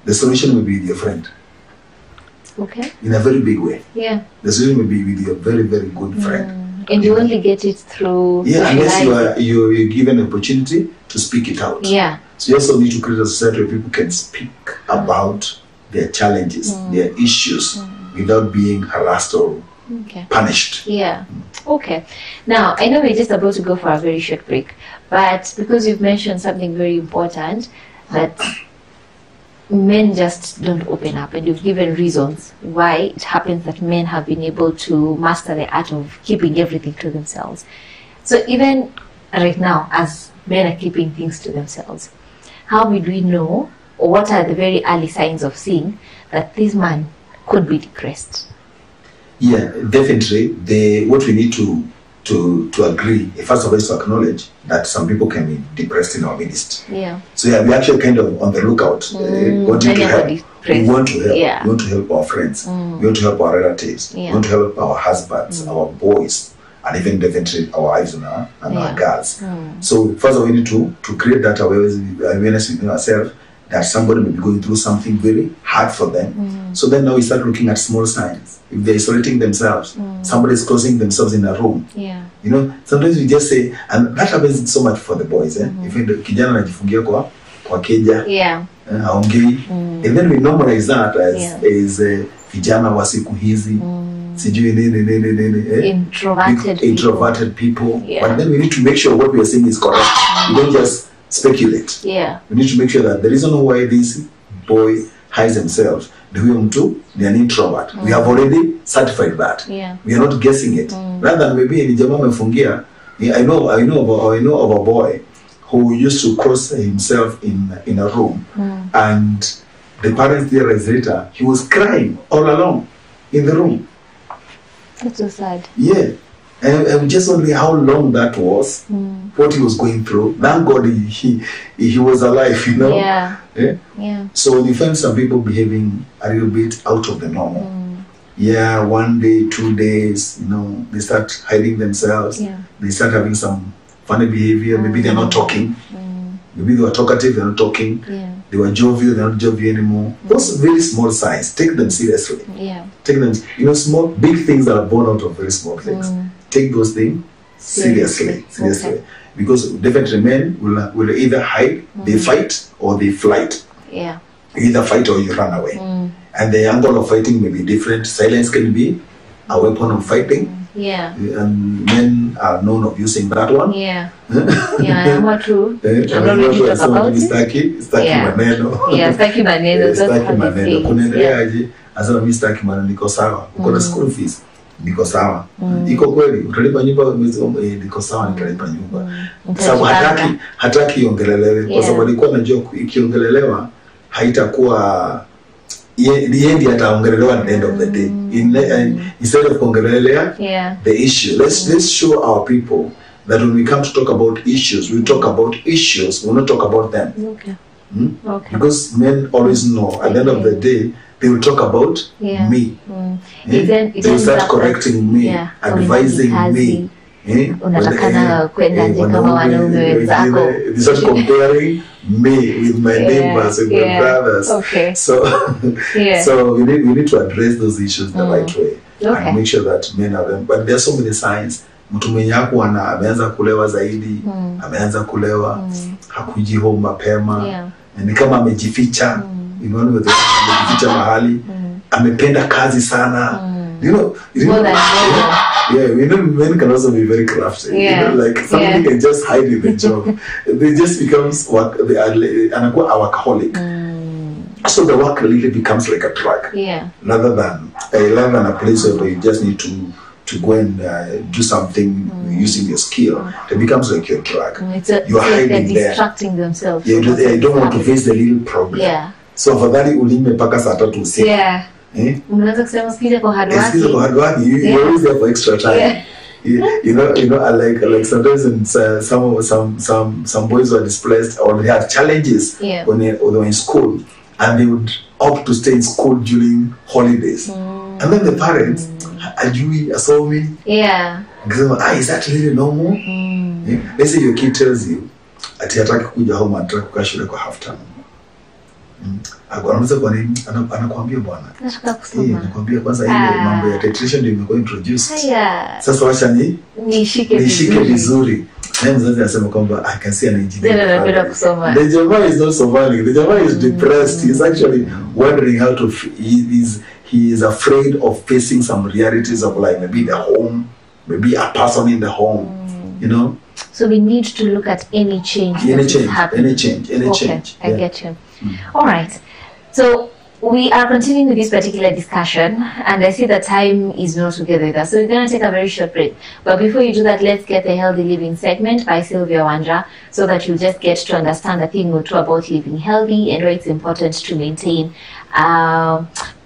The solution will be with your friend. Okay. In a very big way. Yeah. The solution will be with your very, very good friend. And you only get it through... Yeah, unless you're given an opportunity to speak it out. Yeah. So you also need to create a society where people can speak about their challenges, their issues, without being harassed or punished. Yeah. Okay. Now, I know we're just about to go for a very short break, but because you've mentioned something very important, that men just don't open up, and you've given reasons why it happens that men have been able to master the art of keeping everything to themselves. So even right now, as men are keeping things to themselves, how would we know, or what are the very early signs of seeing that this man could be depressed? Yeah, definitely. What we need to agree, first of all, is to acknowledge that some people can be depressed in our midst. Yeah. So yeah, we're actually kind of on the lookout, wanting to help. We want to help. Yeah. We want to help our friends. We want to help our relatives. We want to help our husbands, our boys, and even definitely our wives and our girls. So first of all, we need to create that awareness within ourselves that somebody may be going through something very hard for them. So then now we start looking at small signs. If they're isolating themselves, somebody is closing themselves in a room. Yeah. You know, sometimes we just say, and that happens so much for the boys. If kijana anajifungia kwa keja, haongei, and then we normalize that as vijana wa siku hizi, sijui nini, introverted people. But then we need to make sure what we are saying is correct. We don't just speculate. We need to make sure that the reason why this boy hides himself, the mtu ni an introvert. We have already certified that. We are not guessing it. Rather than maybe ni jamaa amefungia. I know of a boy who used to cross himself in a room, and the parents realized later he was crying all along in the room. That's so sad. Yeah. And just only how long that was, what he was going through. Thank God he was alive, you know. Yeah. So when you find some people behaving a little bit out of the normal, 1 day, 2 days, you know, they start hiding themselves. They start having some funny behavior. Maybe they're not talking. Maybe they were talkative, they're not talking. They were jovial, they're not jovial anymore. Those very small signs, take them seriously. Take them, you know, small, big things that are born out of very small things. Take those things seriously. Okay. Because definitely men will either hide, they fight, or they flight. You either fight or you run away. And the angle of fighting may be different. Silence can be a weapon of fighting. And men are known of using that one. What true. I'm not ready to talk about it. Staki maneno. Kunaendeleaje? Asema mimi staki maneno, niko sawa. Uko na school fees, niko sawa. Iko kweli, utalipa nyumba niko sawa, nitalipa nyumba. Sababu hataki iongelelewe. Kwa sababu alikuwa anajua ikiongelelewa haitakuwa yeye ataongelelewa at the end of the day. Instead of kuongelelea the issue, let's show our people that when we come to talk about issues, we talk about issues, we will not talk about them. Because men always know at the end of the day they will talk about me. They will start correcting me, advising me. They start comparing me with my neighbors and my brothers. So we need to address those issues the right way and make sure that men are them. But there are so many signs. Mtu mwenye hapo ameanza kulewa zaidi, ameanza kulewa, hakuji home mapema, ni kama amejificha, amejificha mahali, amependa kazi sana. You know, we know men can also be very crafty. You know, like somebody can just hide in the job. They just becomes anakuwa a workaholic. So the work really becomes like a drug. Rather than a place where you just need to go and do something using your skill. It becomes like your drug. You're hiding there. Distracting themselves. They don't want to face the little problem. So for that, ulime paka saa 3 usiku. Unaweza kusema sikiza kwa hard work. You're always there for extra time. You know, like sometimes some boys were displaced or they had challenges when they were in school, and they would opt to stay in school during holidays. And then the parents, Ajui, saw me. Is that really normal? Let's say your kid tells you, ati hataki kuja home, anataka kukaa shule kwa half time. Anaweza kwa nini? Anakuambia bwana. Anakuambia kwanza ile mambo ya titration ndio imekuwa introduced. Sasa wacha nishike vizuri. Na mzazi anasema kwamba I can see an engineer. The jamaa is not surviving. The jamaa is depressed. He's actually wondering how to he is afraid of facing some realities of like maybe the home, maybe a person in the home, you know. So we need to look at any change. Any change. I get you. All right. So we are continuing with this particular discussion, and I see the time is not together with us. So we're going to take a very short break. But before you do that, let's get the Healthy Living segment by Sylvia Wandra, so that you'll just get to understand a thing or two about living healthy and why it's important to maintain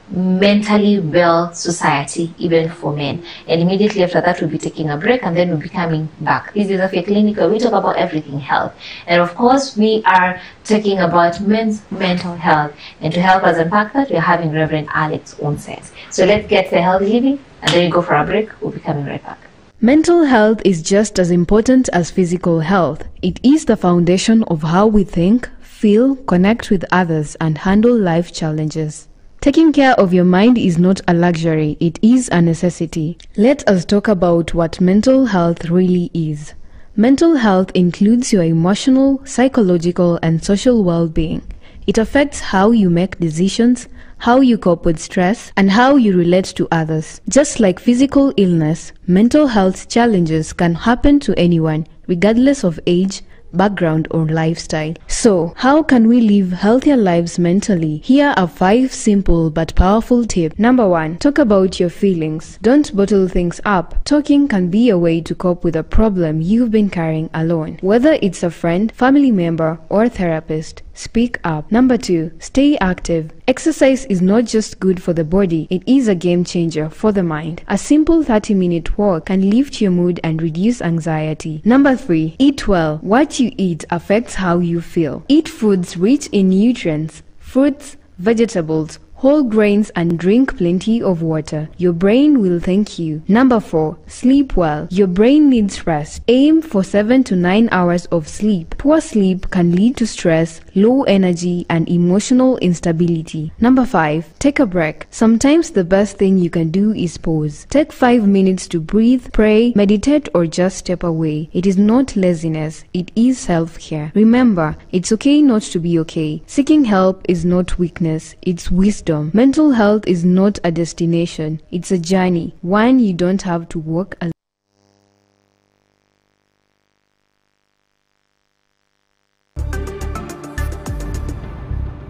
mentally well society, even for men. And immediately after that, we'll be taking a break, and then we'll be coming back. This is Afya Clinic, where we talk about everything health. And of course, we are talking about men's mental health. And to help us unpack that, we're having Reverend Alex Onset. So let's get the Healthy Living, and then we go for a break. We'll be coming right back. Mental health is just as important as physical health. It is the foundation of how we think, feel, connect with others, and handle life challenges. Taking care of your mind is not a luxury, it is a necessity. Let us talk about what mental health really is. Mental health includes your emotional, psychological, and social well-being. It affects how you make decisions, how you cope with stress, and how you relate to others. Just like physical illness, mental health challenges can happen to anyone, regardless of age, background, or lifestyle. So, how can we live healthier lives mentally? Here are 5 simple but powerful tips. Number 1. Talk about your feelings. Don't bottle things up. Talking can be a way to cope with a problem you've been carrying alone. Whether it's a friend, family member, or therapist, speak up. Number 2. Stay active. Exercise is not just good for the body, it is a game changer for the mind. A simple 30-minute walk can lift your mood and reduce anxiety. Number 3. Eat well. What you eat affects how you feel. Eat foods rich in nutrients, fruits, vegetables, whole grains, and drink plenty of water. Your brain will thank you. Number 4. Sleep well. Your brain needs rest. Aim for 7 to 9 hours of sleep. Poor sleep can lead to stress, low energy, and emotional instability. Number 5. Take a break. Sometimes the best thing you can do is pause. Take 5 minutes to breathe, pray, meditate, or just step away. It is not laziness, it is self-care. Remember, it's okay not to be okay. Seeking help is not weakness, it's wisdom. Mental health is not a destination, it's a journey, one you don't have to walk alone.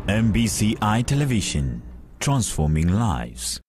MBCI Television, transforming lives.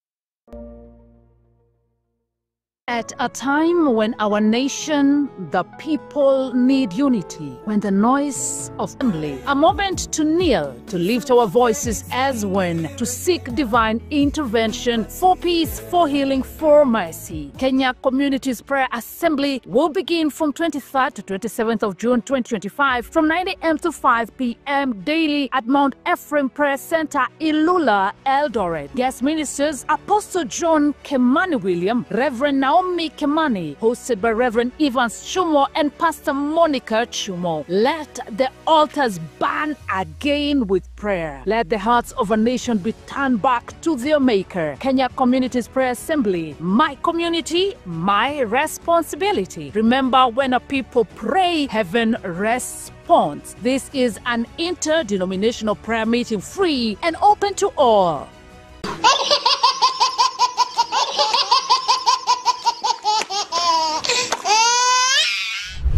At a time when our nation, the people need unity, when the noise of assembly, a moment to kneel, to lift our voices as one, to seek divine intervention for peace, for healing, for mercy. Kenya Communities Prayer Assembly will begin from 23rd to 27th of June 2025 from 9 a.m. to 5 p.m. daily at Mount Ephraim Prayer Center, Ilula, Eldoret. Guest ministers, Apostle John Kemani William, Reverend Naomi Kemani, hosted by Reverend Evans Chumo and Pastor Monica Chumo. Let the altars burn again with prayer. Let the hearts of a nation be turned back to their Maker. Kenya Communities Prayer Assembly, my community, my responsibility. Remember, when a people pray, heaven responds. This is an interdenominational prayer meeting, free and open to all.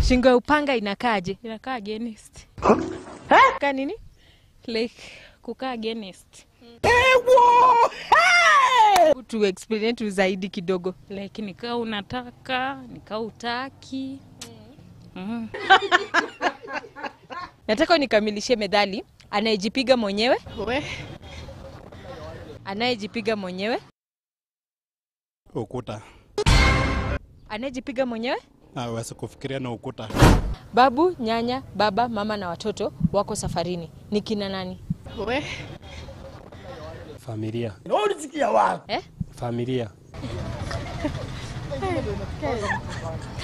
Shingo ya upanga inakaaje? Inakaa against. Kaa nini? Like kukaa against. To explain tu zaidi kidogo. Like nikaa unataka, nikaa utaki. Nataka nikamilishe medali. Anayejipiga mwenyewe. Anayejipiga mwenyewe. Ukuta. Anayejipiga mwenyewe? Naweza kufikiria na ukuta. Babu, nyanya, baba, mama na watoto wako safarini. Ni kina nani? Familia. Unasikia wapi? Familia.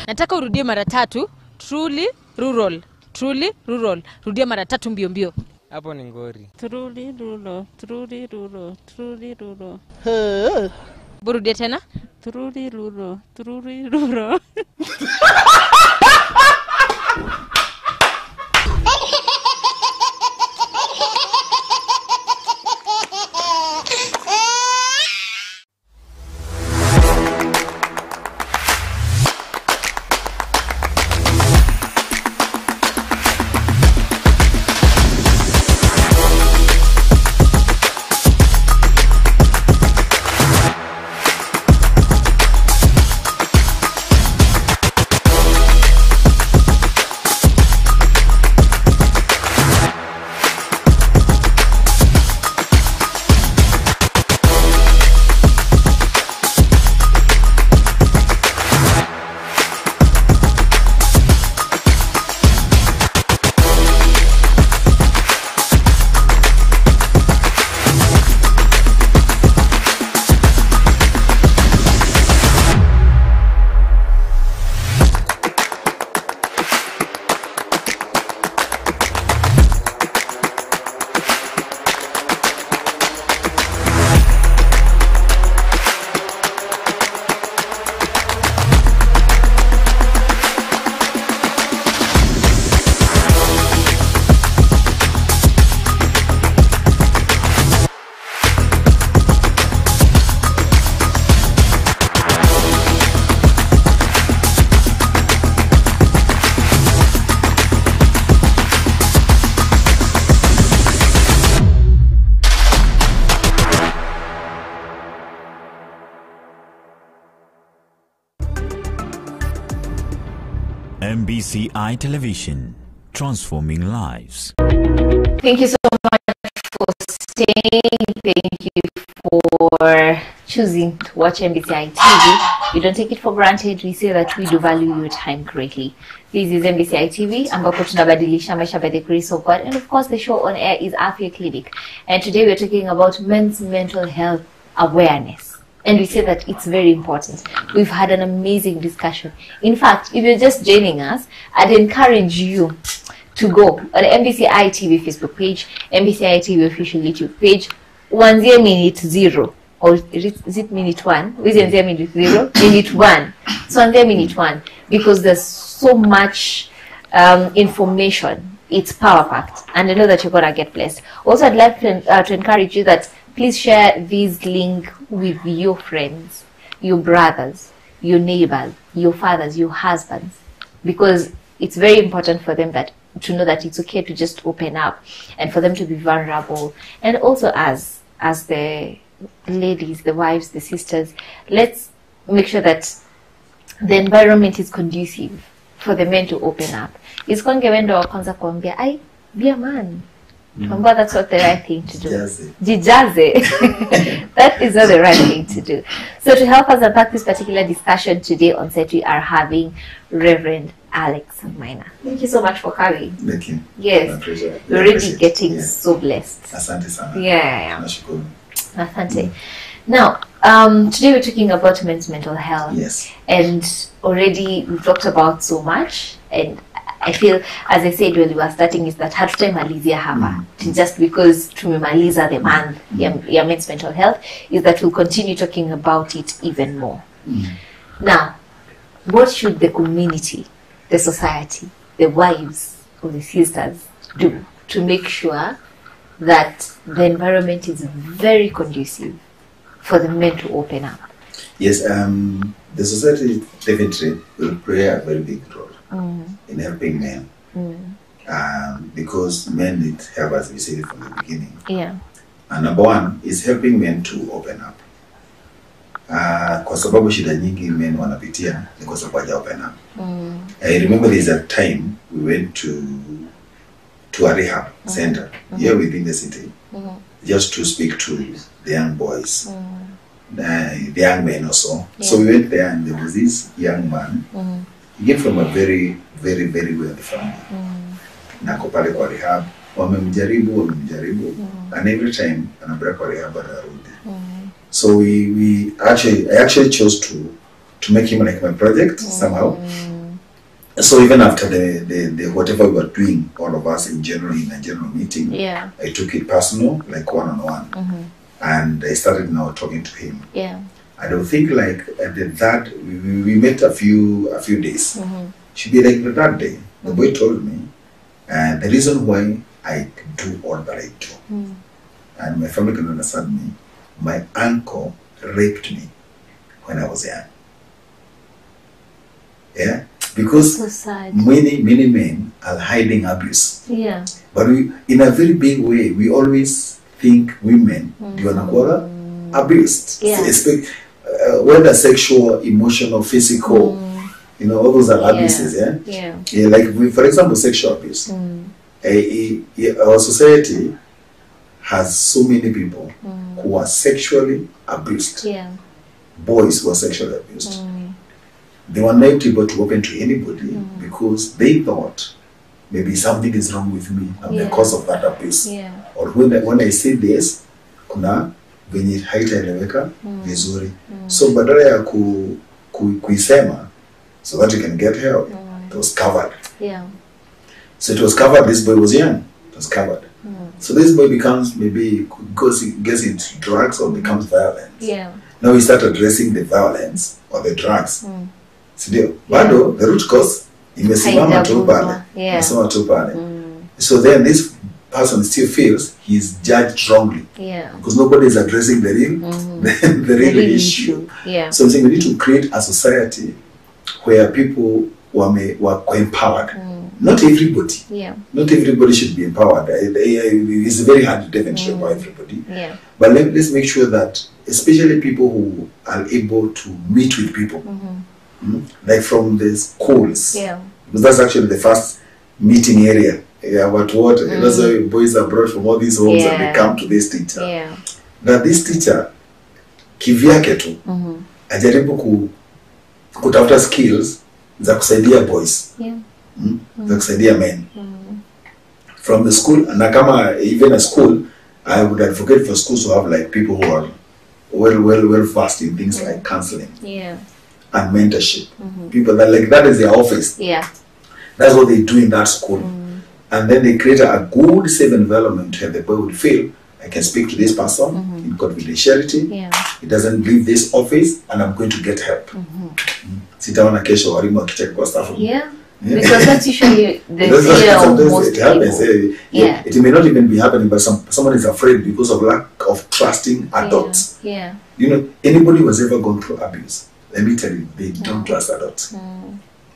Nataka urudie mara 3. Truly rural. Truly rural. Rudia mara 3 mbio mbio. Hapo ni ngori. Truly rural. Truly rural. Truly rural. Burudie tena. Truly rural. Truly rural. MBCI Television, transforming lives. Thank you so much for staying. Thank you for choosing to watch MBCI TV. We don't take it for granted. We say that we do value your time greatly. This is MBCI TV, ambapo tunabadilisha maisha by the grace of God. And of course, the show on air is Afya Clinic. And today we're talking about men's mental health awareness. And we say that it's very important. We've had an amazing discussion. In fact, if you're just joining us, I'd encourage you to go on the MBCI TV Facebook page, MBCI TV official YouTube page, 1 minute 0, or is it minute 1? Is it minute 0? Minute 1. So 1 minute 1, because there's so much information. It's power packed, and I know that you're gonna get blessed. Also, I'd like to encourage you that please share this link with your friends, your brothers, your neighbors, your fathers, your husbands, because it's very important for them to know that it's okay to just open up and for them to be vulnerable. And also as the ladies, the wives, the sisters, let's make sure that the environment is conducive for the men to open up. It's going to be a man. Remember, that's not the right thing to do. Jijaze. That is not the right thing to do. So to help us unpack this particular discussion today on set, we are having Reverend Alex Maina. Thank you so much for coming. Thank you. Yes. We're really getting so blessed. Asante sana. Yeah. Nashukuru. Asante. Now, today we're talking about men's mental health. Yes. And already we've talked about so much, and I feel, as I said when we were starting, is that hatutamalizia hapa just because tumemaliza the month ya men's mental health, is that we'll continue talking about it even more. Now, what should the community, the society, the wives or the sisters do to make sure that the environment is very conducive for the men to open up? Yes, the society definitely will play a very big role in helping men. Because men need help, as we said from the beginning. Yeah. And number one is helping men to open up. Kwa sababu shida nyingi men wanapitia ni kwa sababu haja open up. I remember there's a time we went to a rehab center here within the city, just to speak to the young boys, the young men also. Yeah. So we went there, and there was this young man. He came from a very, very, very wealthy family. Nako pale kwa rehab, wamemjaribu, and every time anabra kwa rehab anarudi. So I actually chose to make him like my project somehow. So even after the whatever we were doing, all of us in a general meeting, I took it personal, like one-on-one, and I started now talking to him. Yeah. I don't think like at that we met a few days. Should be like the third day. The boy told me, and the reason why I do all that I do, and my family can understand me. My uncle raped me when I was young. Yeah, because so many men are hiding abuse. Yeah. But we, in a very big way, we always think women do not abused. Yeah. Whether sexual, emotional, physical, all those are abuses. Yeah. Like for example, sexual abuse. Our society has so many people who are sexually abused. Yeah. Boys who are sexually abused. They were not able to open to anybody because they thought maybe something is wrong with me. I'm the cause of that abuse. Yeah. Or when I say this, kuna venye haitaeleweka vizuri. So badala ya kuisema so that you can get help, it was covered. Yeah. So it was covered. This boy was young. It was covered. So this boy becomes because he gets into drugs or becomes violent. Yeah. Now we start addressing the violence or the drugs. Sidio, bado the root cause imesimama tu pale. Imesimama tu pale. So then this person still feels he's judged wrongly. Yeah. Because nobody is addressing the real issue. Yeah. So I'm saying we need to create a society where people were empowered. Not everybody. Yeah. Not everybody should be empowered. It's very hard to definitely empower everybody. Yeah. But let's make sure that, especially people who are able to meet with people, like from the schools, because that's actually the first meeting area. Yeah, but what that's why boys are brought from all these homes and they come to this teacher. Yeah. Now this teacher kivyake tu ajaribu kutafuta skills za kusaidia boys. Yeah. Za kusaidia men. From the school, na kama even a school, I would advocate for schools to have like people who are well versed in things like counseling. Yeah. And mentorship. People that is their office. Yeah. That's what they do in that school. And then they create a good safe environment where the boy would feel, I can speak to this person in confidentiality. Yeah. He doesn't leave this office and I'm going to get help. Sitaona kesho walimu akicheka kwa staff. Yeah. Because that's usually the fear of most it happens. Yeah. It may not even be happening, but someone is afraid because of lack of trusting adults. Yeah. You know, anybody who has ever gone through abuse, let me tell you, they don't trust adults.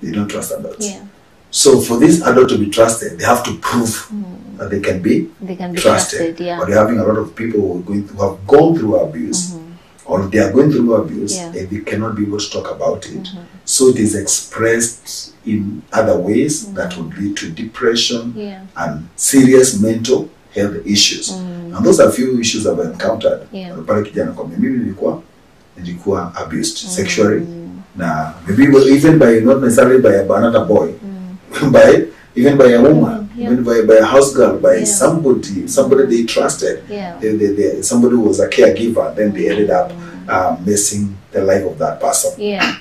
They don't trust adults. Yeah. So for this adult to be trusted, they have to prove that they can be trusted. Yeah. But you're having a lot of people who have gone through abuse, or they are going through abuse, and they cannot be able to talk about it. So it is expressed in other ways that would lead to depression and serious mental health issues. And those are few issues I've encountered. Pale kijana kwa mimi nilikuwa abused sexually. Now, maybe even by not necessarily by another boy, even by a woman, even by a house girl, by somebody they trusted. Somebody who was a caregiver, then they ended up messing the life of that person. Yeah.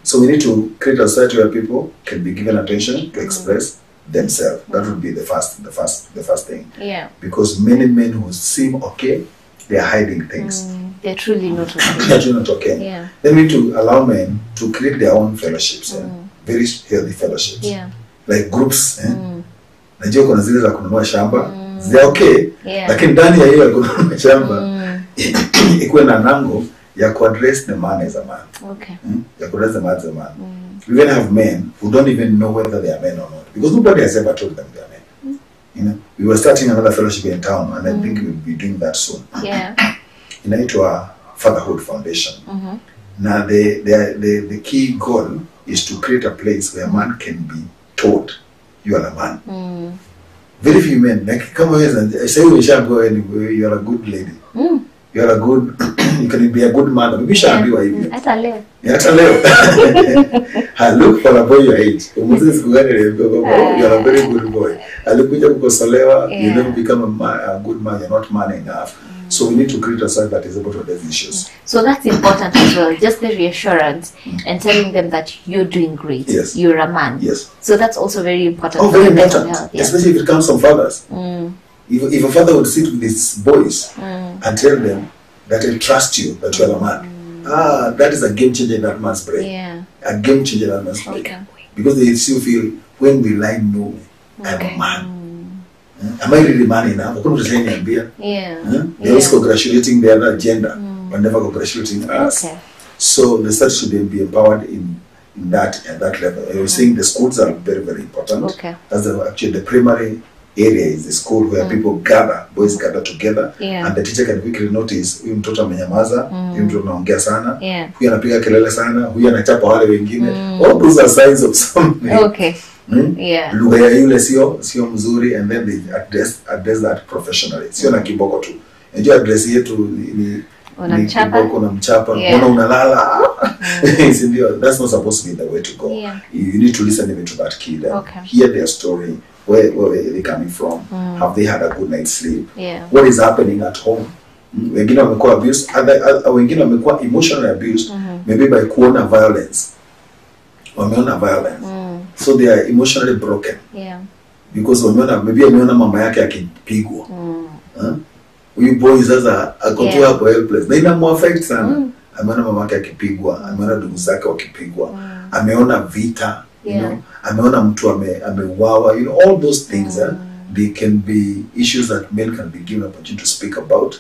So we need to create a society where people can be given attention to express themselves. That would be the first thing. Yeah. Because many men who seem okay, they are hiding things. They're truly not okay. They're truly not okay. Yeah. Then we need to allow men to create their own fellowships, very healthy fellowships. Yeah. Like groups. Najua kuna zile za kununua shamba. They're okay. Yeah. Lakini ndani ya hiyo ya kununua shamba ikuwe na nango ya kuaddress the man as a man. Okay. Ya kuaddress the man as a man. We even have men who don't even know whether they are men or not. Because nobody has ever told them they are men. You know, we were starting another fellowship in town and I think we'll be doing that soon. Yeah. Inaitwa Fatherhood Foundation. Now the key goal is to create a place where a man can be told you are a man. Very few men, like come away and say we shall go anywhere, you are a good lady. You are a good you can be a good man. Maybe shall be hivi. Hata leo. Hata leo. I look for a boy your age. Moses kugani you are a very good boy. Alikuja kukosolewa, you never become a good man, you're not man enough. So we need to create a society that is able to address issues. So that's important as well. Just the reassurance and telling them that you're doing great. Yes. You're a man. Yes. So that's also very important. Oh, very important. Health, Especially if it comes from fathers. If a father would sit with his boys and tell them that I trust you, that you are a man. That is a game changer in that man's brain. Yeah. A game changer in that man's brain. Okay. Because they still feel, when will I know I'm a man? Am I really man enough? They're always congratulating the other gender, but never congratulating us. Okay. So the state should be empowered in that at that level. I was saying the schools are very, very important. Okay. That's actually the primary area is the school where people gather, boys gather together, and the teacher can quickly notice huyu mtoto amenyamaza, huyu mtoto anaongea sana, huyu anapiga kelele sana, huyu anachapa wale wengine. All those are signs of something. Okay. Yeah. Lugha ya yule sio mzuri, and then they address that professionally. Sio na kiboko tu. Unajua address yetu ni kiboko na mchapa, mbona unalala? That's not supposed to be the way to go. Yeah. You need to listen even to that kid and hear their story. Where are they coming from? Have they had a good night's sleep? Yeah. What is happening at home? Wengine wamekuwa abused, wengine wamekuwa emotionally abused, maybe by kuona violence. Wameona violence. So they are emotionally broken. Yeah. Because maybe ameona mama yake akipigwa. Huyu boy sasa akotoa hapo helpless. Na inamuaffect sana. Ameona mama yake akipigwa, ameona ndugu zake wakipigwa, ameona vita, you know, ameona mtu ameuawa, you know, all those things they can be issues that men can be given opportunity to speak about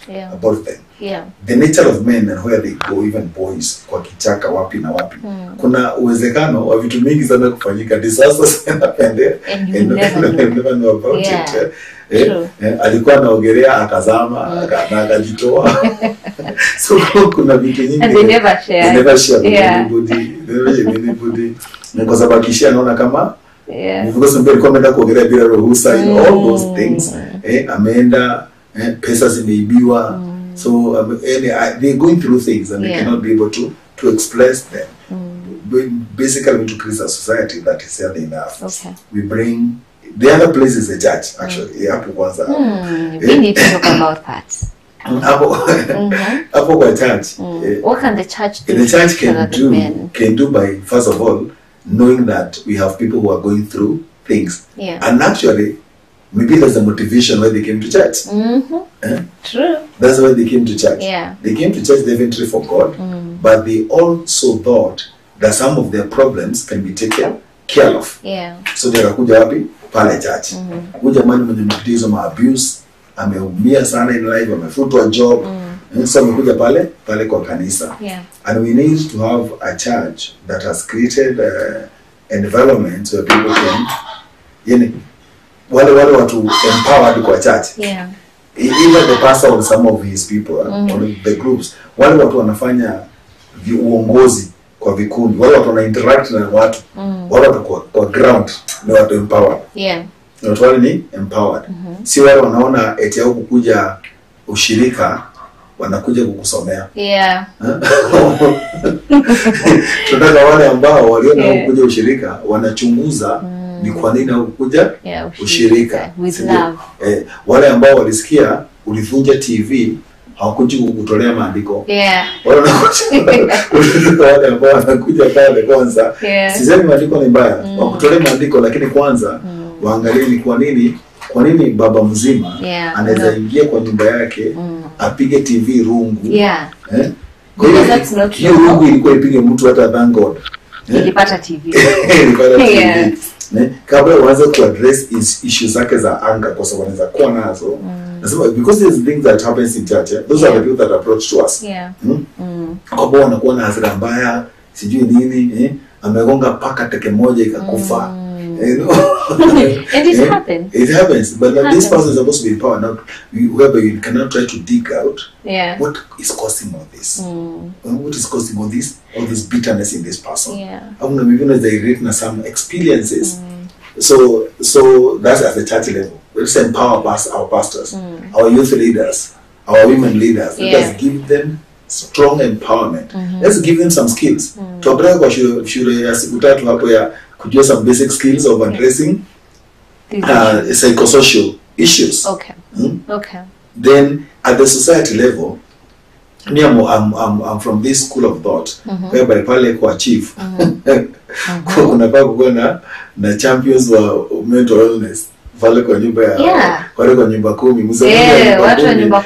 them. Yeah. The nature of men and where they go, even boys, kwa kichaka wapi na wapi. Kuna uwezekano wa vitu mingi sana kufanyika, disasters can happen there, and you never know about it. Alikuwa anaogelea akazama na akajitoa. So kuna vitu nyingi. And they never share. They never share with anybody. Na kwa sababu kishia anaona kama because somebody komenda kuongelea bila ruhusa, all those things. Ameenda pesa zimeibiwa. So they're going through things and they cannot be able to express them. Basically, to create a society that is healthy enough. We bring the other place is the church, actually. We need to talk about that. Church. What can the church do? The church can do by, first of all, knowing that we have people who are going through things. And actually, maybe there's a motivation why they came to church. True. That's why they came to church. They came to church definitely for God, but they also thought that some of their problems can be taken care of. So they were wapi? Pale church. Jamani mwenye mtatizo ma abuse, ameumia sana in life, amefutwa job. So amekuja pale kwa kanisa. And we need to have a church that has created an environment where people can wale watu empowered kwa church. Even the pastor or some of his people, or the groups, wale watu wanafanya uongozi kwa vikundi, wale watu wana interact na watu, wale watu kwa ground ni watu empowered. Watu wale ni empowered. Si wale wanaona eti au kukuja ushirika wanakuja kukusomea. Tunataka wale ambao waliona kukuja ushirika wanachunguza ni kwa nini au kukuja ushirika. With love. Wale ambao walisikia ulivunja TV hawakuji kukutolea maandiko. Wale ambao wanakuja pale kwanza, sisemi maandiko ni mbaya, wakutolea maandiko, lakini kwanza waangalie ni kwa nini baba mzima anaweza ingia kwa nyumba yake apige TV rungu. Kwa hiyo rungu ilikuwa ipige mtu hata thank God. Ilipata TV. Kabla uanze kuaddress issues zake za anga kwa sababu anaweza kuwa nazo. Because there's things that happens in church, those are the people that approach to us. Kwa sababu wanakuwa na hasira mbaya, sijui nini, amegonga paka teke moja ikakufa. And it happens. It happens, but this person is supposed to be empowered. Now, whoever you cannot try to dig out what is causing all this. What is causing all this bitterness in this person? Even as they written some experiences. So that's at the church level. Let's empower our pastors, our youth leaders, our women leaders. Let's give them strong empowerment. Let's give them some skills. Tuapeleka kwa shule ya siku 3 hapo ya kujua some basic skills of addressing psychosocial issues. Then at the society level, I'm from this school of thought whereby pale kwa chief kunafaa kuwa na champions wa mental illness pale kwa nyumba pale kwa nyumba 10 mzee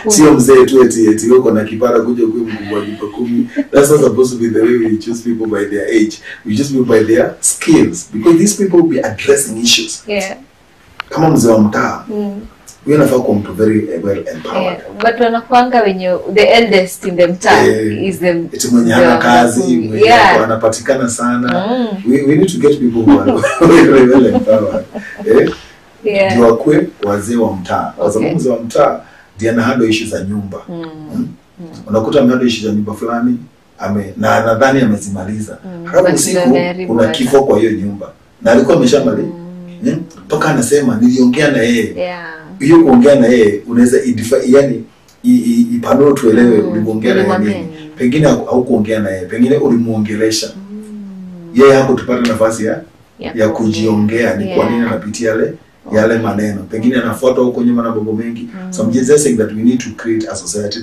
sio mzee tu eti yuko na kipara kuja kwa mkubwa nyumba 10. That's not supposed to be the way we choose people by their age. We choose people by their skills, because these people will be addressing issues. Kama mzee wa mtaa we nafaa kuwa mtu very well empowered. But wanakuanga wenye the eldest in the mtaa is the mwenye hana kazi, mwenye anapatikana sana. We need to get people who are very well empowered. Ndio kwe wazee wa mtaa. Kwa sababu mzee wa mtaa ndiye anahandle issues za nyumba. Unakuta amehandle issues za nyumba fulani na nadhani amezimaliza. Halafu usiku kuna kifo kwa hiyo nyumba. Na alikuwa ameshamaliza. Toka anasema niliongea na yeye. Hiyo kuongea na yeye unaweza ipanue tuelewe uliongea na yeye. Pengine haukuongea na yeye, pengine ulimuongelesha. Yeye hakutupata nafasi ya kujiongea ni kwa nini anapitia yale maneno. Pengine anafuata huko nyuma na mambo mengi. So I'm just saying that we need to create a society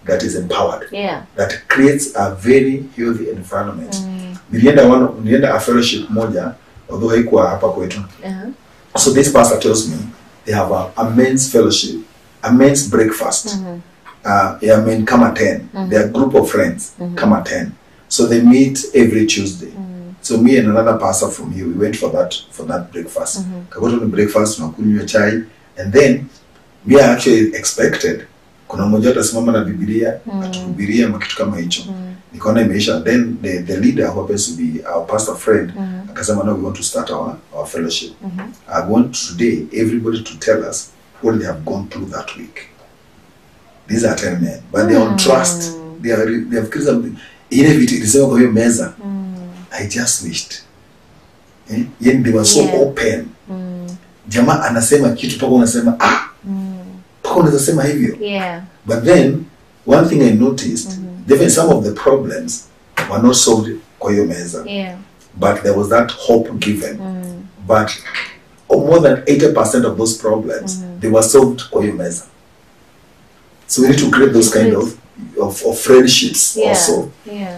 that is empowered. That creates a very healthy environment. Nilienda a fellowship moja, although haikuwa hapa kwetu. So this pastor tells me they have a men's fellowship, a men's breakfast. Men come at 10. They are a group of friends come at 10. So they meet every Tuesday. So me and another pastor from here, we went for that breakfast. Kagoto ni breakfast, tunakunywa chai, and then we are actually expected. Kuna mmoja atasimama na Biblia, atuhubiria kitu kama hicho. Nikaona imeisha. Then the leader who happens to be our pastor friend, akasema no, we want to start our fellowship. I want today everybody to tell us what they have gone through that week. These are 10 men, but they are on trust. They have created something. Ile vitu ilisema kwa hiyo meza. I just wished Yani they were so open. Jamaa anasema kitu paka unasema paka unasema hivyo. But then one thing I noticed, even some of the problems were not solved kwa hiyo meza. But there was that hope given. But more than 80% of those problems they were solved kwa hiyo meza. So we need to create those kind of friendships also.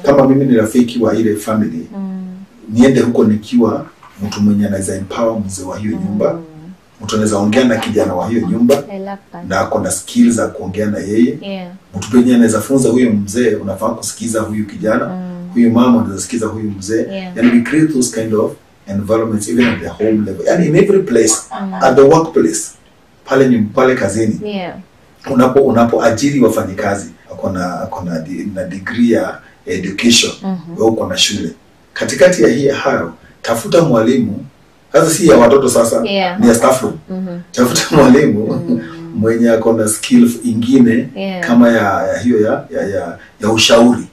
Kama mimi ni rafiki wa ile family, niende huko nikiwa mtu mwenye anaweza empower mzee wa hiyo nyumba. Mtu anaweza ongea na kijana wa hiyo nyumba na ako na skills za kuongea na yeye. Mtu mwenye anaweza funza huyo mzee, unafaa kusikiza huyu kijana. Huyu mama anaweza sikiza huyu mzee. And we create those kind of environments even at the home level. And in every place, at the workplace, pale kazini. Unapoajiri wafanyikazi, akona na degree ya education, wewe uko na shule. Katikati ya hii hayo, tafuta mwalimu. Sasa si ya watoto sasa, ni ya staff room. Tafuta mwalimu mwenye akona skill ingine kama ya hiyo ya ushauri.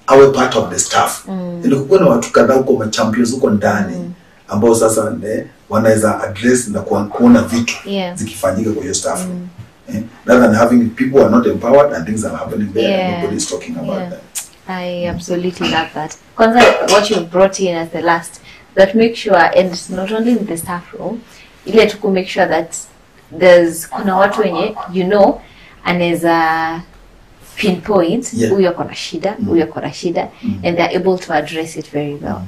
Awe part of the staff. Ndio kuwa na watu kadhaa huko champions huko ndani ambao sasa wanaweza address na kuona vitu zikifanyika kwa hiyo staff room. Rather than having people who are not empowered and things are happening there and nobody is talking about them. I absolutely love that. Kwanza, what you brought in as the last, that make sure, and not only in the staff room, ile to make sure that kuna watu wenye anaweza pinpoint huyo kona shida, huyo kona shida, and they're able to address it very well.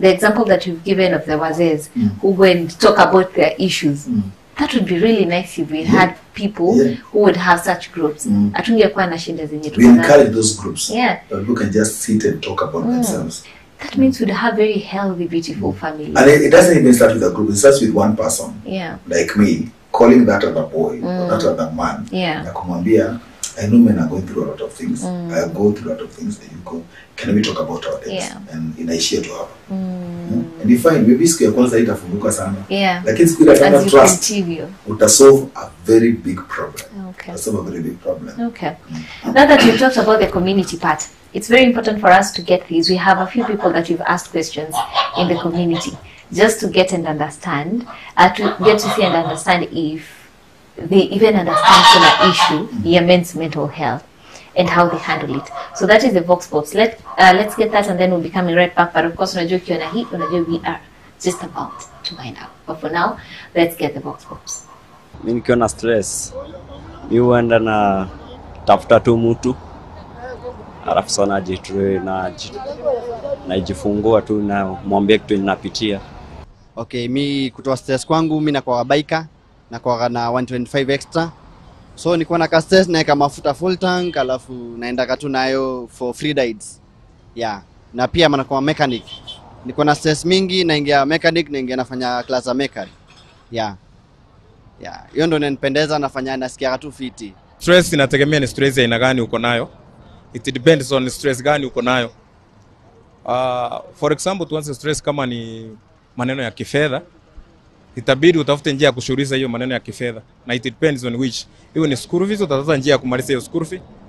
The example that you've given of the wazes who go and talk about their issues, that would be really nice if we had people who would have such groups. Atungekuwa na shida zenye we encourage those groups. Who can just sit and talk about themselves. That means we'd have very healthy, beautiful families. And it doesn't even start with a group. It starts with one person. Like me, calling that other boy or that other man. Na kumwambia, I know men are going through a lot of things. I go through a lot of things. That you go, can we talk about our things? And inaishia tu hapa. And you find maybe siku ya kwanza itafunguka sana. Lakini siku ile kama trust, utasolve a very big problem. Solve a very big problem. Now that you've talked about the community part, it's very important for us to get these. We have a few people that you've asked questions in the community, just to get and understand, to get to see and understand if they even understand some issue, men's mental health, and how they handle it. So that is the Vox Pops. Let's get that, and then we'll be coming right back. But of course, we are just about to find out. But for now, let's get the Vox Pops. Mimi nikiwa na stress, mimi huenda na tafuta tu mtu, alafu sana najifungua tu na mwambie kitu ninapitia. Okay, mimi kutoa stress kwangu mimi na kwa biker na kwa na 125 extra. So niko na stress naeka mafuta full tank, alafu naenda tu nayo for free rides. Na pia maana kwa mechanic. Niko na stress mingi naingia mechanic, naingia nafanya class ya mechanic. Hiyo ndio inanipendeza, nafanya nasikia tu fiti. Stress inategemea ni stress ya aina gani uko nayo. It depends on stress gani uko nayo. For example, tuanze stress kama ni maneno ya kifedha, itabidi utafute njia ya kushughulikia hiyo maneno ya kifedha, na it depends on which. Hiyo ni school fees, utatafuta njia ya kumaliza hiyo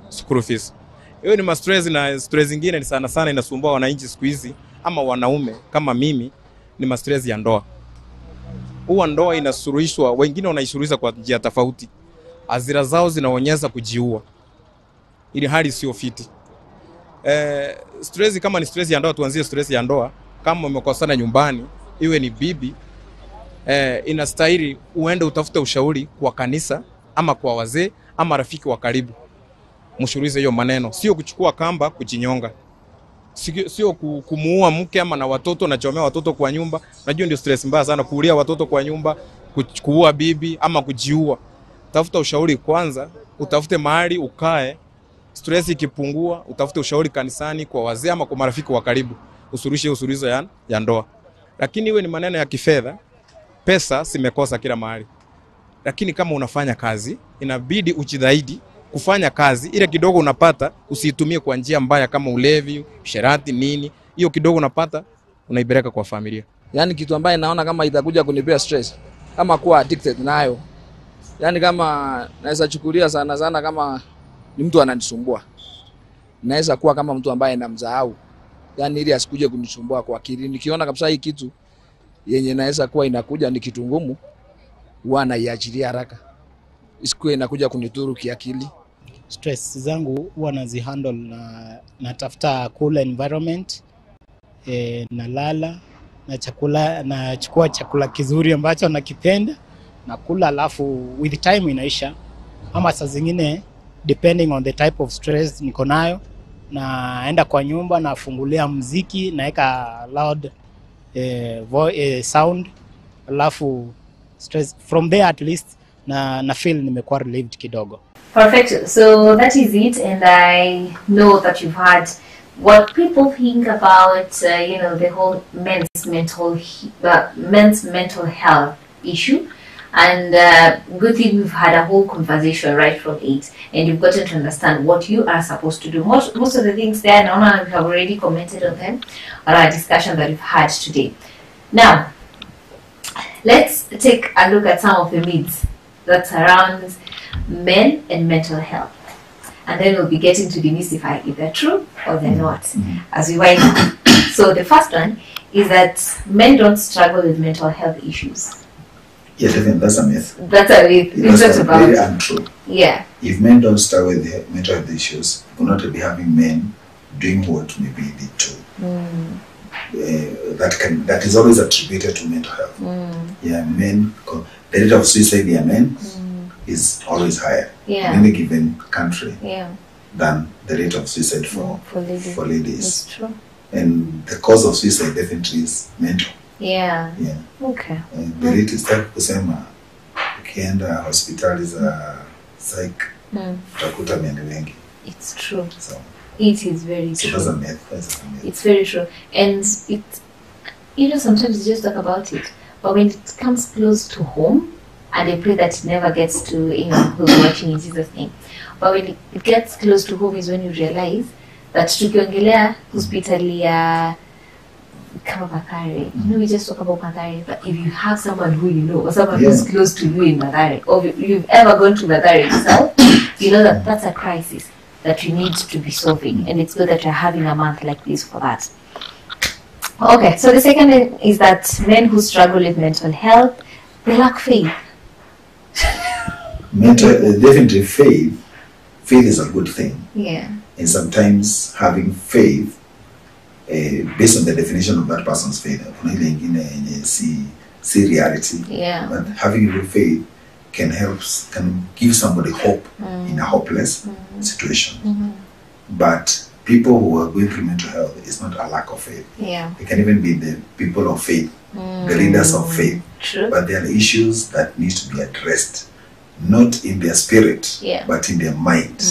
school fees. Hiyo ni stress, na stress nyingine ni sana inasumbua wananchi siku hizi ama wanaume kama mimi, ni stress ya ndoa. Huwa ndoa inasuluhishwa, wengine wanaisuluhisha kwa njia tofauti. Azira zao zinaonyesha kujiua, ili hali sio fiti. Stress kama ni stress ya ndoa, tuanzie stress ya ndoa. Kama umekosana nyumbani, iwe ni bibi, inastahili uende utafute ushauri kwa kanisa ama kwa wazee ama rafiki wa karibu. Mshuruize hiyo maneno, sio kuchukua kamba kujinyonga. Sio kumuua mke ama na watoto, na chomea watoto kwa nyumba. Unajua ndio stress mbaya sana, kuulia watoto kwa nyumba, kuua bibi ama kujiua. Tafuta ushauri kwanza, utafute mahali ukae. Stress ikipungua, utafute ushauri kanisani kwa wazee ama kwa marafiki wa karibu. Usuluhisho ya ndoa. Lakini iwe ni maneno ya kifedha, pesa simekosa kila mahali. Lakini kama unafanya kazi, inabidi ujitahidi kufanya kazi, ile kidogo unapata usitumie kwa njia mbaya kama ulevi, usherati nini. Hiyo kidogo unapata unaibeleka kwa familia. Yani kitu ambaye naona kama itakuja kunipea stress, kama kuwa addicted nayo. Yani kama naweza chukulia sana kama ni mtu ananisumbua, naweza kuwa kama mtu ambaye namsahau, yani ili asikuje kunisumbua kwa akili. Nikiona kabisa hii kitu yenye naweza kuwa inakuja ni kitu ngumu, huwa naiachilia haraka, isikuwe inakuja kunidhuru kiakili. Stress zangu huwa nazihandle na natafuta cool environment, nalala, nachukua chakula kizuri ambacho nakipenda, nakula, alafu with time inaisha. Ama saa zingine depending on the type of stress niko nayo, naenda kwa nyumba nafungulia muziki, naeka loud sound, alafu stress from there at least na feel nimekuwa relieved kidogo. Perfect. So that is it, and I know that you've heard what people think about the whole men's mental health issue. And good thing we've had a whole conversation right from it, and you've gotten to understand what you are supposed to do. Most of the things there, Nona, we have already commented on them on our discussion that we've had today. Now, let's take a look at some of the myths that surround men and mental health, and then we'll be getting to demystify if they're true or they're not as we wind up. So the first one is that men don't struggle with mental health issues. Yes, I think that's a myth. That's a myth. That's very untrue. Yeah. If men don't struggle with mental health issues, we'll not be having men doing what maybe they do. That is always attributed to mental health. Yeah, men, the rate of suicide in men is always higher in any given country than the rate of suicide for ladies. That's true. And the cause of suicide definitely is mental. Yeah. Okay. The rate is like kusema ukienda hospitali za psych utakuta mende wengi. It's true. So it is very true. That's a myth. It's very true. And sometimes you just talk about it, but when it comes close to home, and I pray that it never gets to who's watching in Jesus' name, but when it gets close to home is when you realize that tukiongelea hospitali ya kama Mathare, we just talk about Mathare, but if you have someone who you know, or someone who's close to you in Mathare, or if you've ever gone to Mathare yourself, you know that that's a crisis that you need to be solving, and it's good that you're having a month like this for that. Okay, so the second is that men who struggle with mental health, they lack faith. Definitely faith is a good thing. Yeah. And sometimes having faith, based on the definition of that person's faith, see reality. Yeah. But having real faith can give somebody hope in a hopeless situation. But people who are going through mental health, it's not a lack of faith. Yeah. They can even be the people of faith, the leaders of faith. True. But there are issues that need to be addressed, not in their spirit, but in their mind.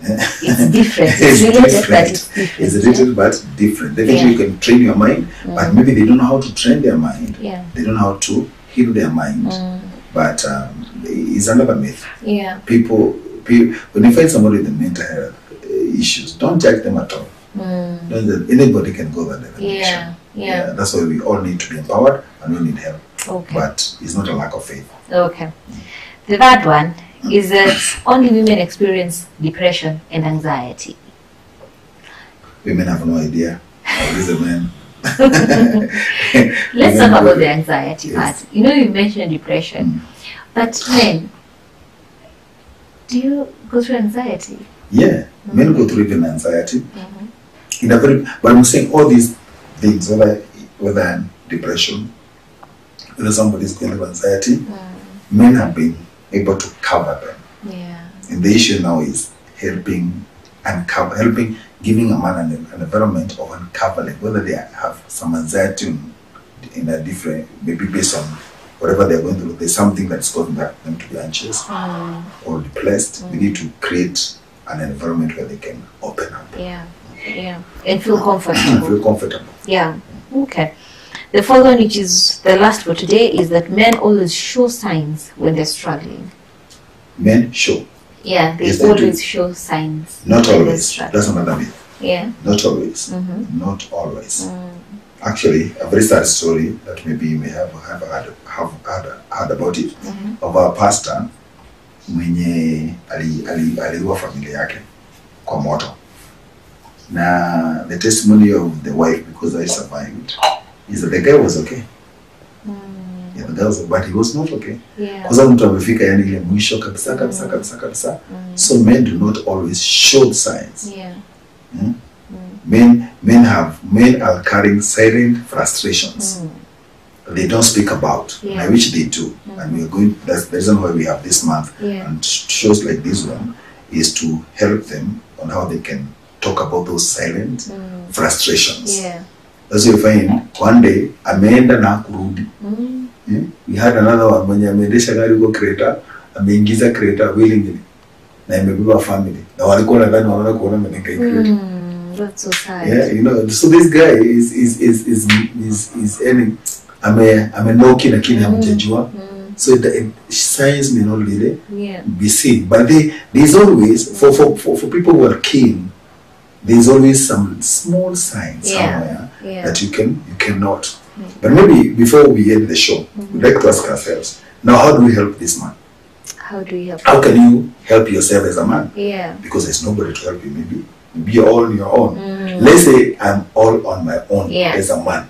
It's different. It's related, different. but it's different. It's related but different. Definitely you can train your mind, but maybe they don't know how to train their mind. Yeah. They don't know how to heal their mind. But it's another myth. Yeah. People, when you find somebody with mental health issues, don't judge them at all. Anybody can go that level. Yeah. That's why we all need to be empowered and we need help. Okay. But it's not a lack of faith. Okay. The third one is that only women experience depression and anxiety. Women have no idea. How is a man? Let's talk about the anxiety part. You mentioned depression, but men, do you go through anxiety? Yeah, men go through even anxiety. But I'm saying all these things, whether depression, whether somebody's going through anxiety, men have been able to cover them. Yeah. And the issue now is giving a man an environment of uncovering whether they have some anxiety in a different, maybe based on whatever they're going through. There's something that's causing them to be anxious or depressed. We need to create an environment where they can open up. Yeah. And feel comfortable. Feel comfortable. Yeah. Okay. The fourth one, which is the last for today, is that men always show signs when they're struggling. Men show? Yeah, they always show signs. Not always. That's another myth. Yeah. Not always. Not always. Actually, a very sad story that maybe you may have heard about it, of our pastor mwenye aliua familia yake kwa moto. Na the testimony of the wife, because I survived, is that the guy was okay. but he was not okay. Yeah. Kwa sababu mtu amefika yani ile mwisho kabisa. So men do not always show the signs. Yeah. Men are carrying silent frustrations. They don't speak about, which they do. And we are going, that's the reason why we have this month. And shows like this one is to help them on how they can talk about those silent frustrations. That's what you find. One day, ameenda na kurudi. We had another one, mwenye ameendesha gari huko Creta, ameingiza Creta willingly. Na imebeba family. Na walikuwa nadhani wanaona kuona ameneka Creta. That's so sad. Yeah, you know, so this guy is any amenoki lakini hamjajua. So the signs may not really be seen. But there's always, for people who are keen, there's always some small signs somewhere that you cannot. But maybe before we end the show, we'd like to ask ourselves, now how do we help this man? How do we help? How can you help yourself as a man? Yeah. Because there's nobody to help you. Maybe you're all on your own. Let's say I'm all on my own as a man.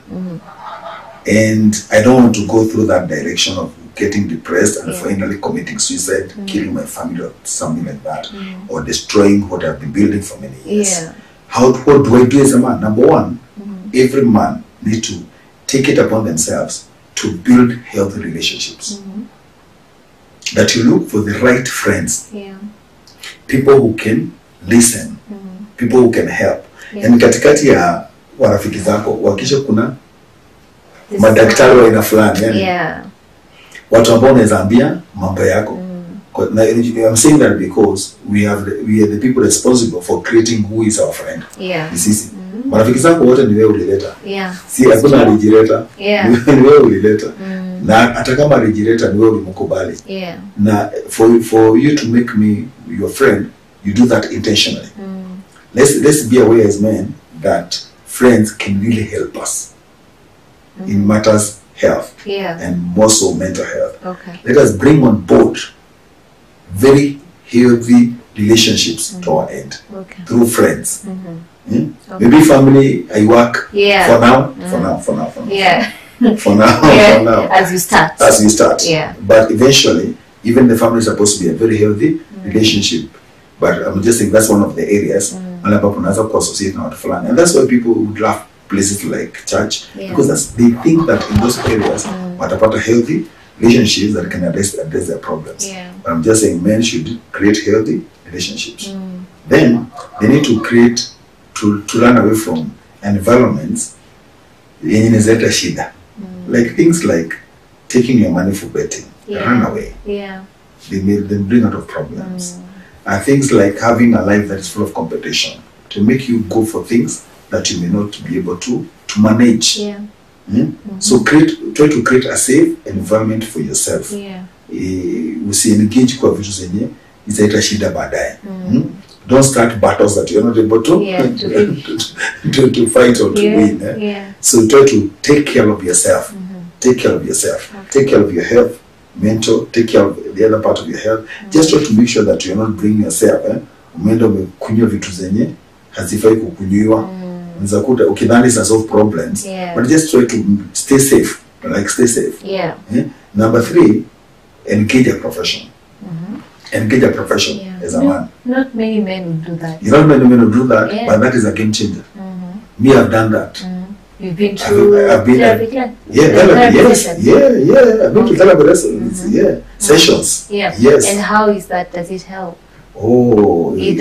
And I don't want to go through that direction of getting depressed and finally committing suicide, killing my family or something like that, or destroying what I've been building for many years. What do I do as a man? Number one, every man needs to take it upon themselves to build healthy relationships. That you look for the right friends, people who can listen, people who can help. And katikati ya warafiki zako, wakisha kuna madaktari wa aina fulani, yani watu ambao unaweza ambia mambo yako. I'm saying that because we are the people responsible for creating who is our friend. Sisi marafiki zako wote ni wewe ulileta. Si hakuna alijileta. Ni wewe ulileta. Na hata kama alijileta ni wewe ulimkubali. Na for you to make me your friend, you do that intentionally. Let's be aware as men that friends can really help us in matters health and more so mental health. Let us bring on board very healthy relationships to our end through friends. Maybe family, I work for now. For now. As you start. But eventually, even the family is supposed to be a very healthy relationship. But I'm just saying that's one of the areas. And that's why people would love places like church, because they think that in those areas, what about a healthy relationships that can address their problems. But I'm just saying men should create healthy relationships. Then they need to create, to run away from environments yenye shida. Like things like taking your money for betting, run away. They bring out of problems. And things like having a life that is full of competition to make you go for things that you may not be able to manage. So try to create a safe environment for yourself. Usiengage kwa vitu zenye itaita shida baadaye. Don't start battles that you're not able to to fight or to win. So try to take care of yourself. Take care of yourself. Take care of your health, mental. Take care of the other part of your health. Just try to make sure that you're not bringing yourself. Umeenda umekunywa vitu zenye hazifai kukunywa. Nzakuta ukidhani solve problems, but just try to stay safe. Stay safe. Number 3, engage a profession. Engage a profession as a man. Not many men will do that. Not many men will do that, but that is a game changer. Me, I've done that. You've been to therapy? Yes. I've been to therapy sessions. Yes. And how is that? Does it help? Oh, it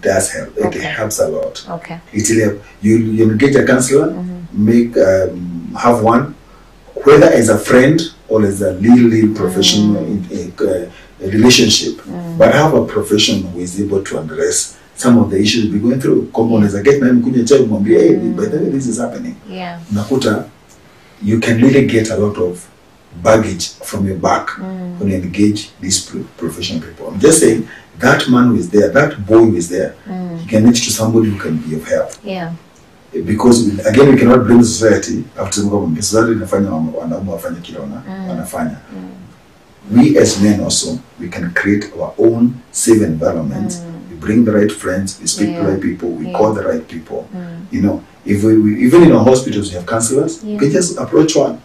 does help. It helps a lot. Okay. It will help. You engage a counselor, have one, whether as a friend or as a little professional relationship, but have a professional who is able to address some of the issues we're going through. Come on, as a get man, by the way this is happening. Nakuta, you can really get a lot of baggage from your back when you engage these professional people. I'm just saying, that man who is there, that boy who is there, he can reach to somebody who can be of help. Because again, we cannot blame society after society we as men also, we can create our own safe environment. We bring the right friends, we speak to the right people, we call the right people. You know, if we even in our hospitals we have counselors, we can just approach one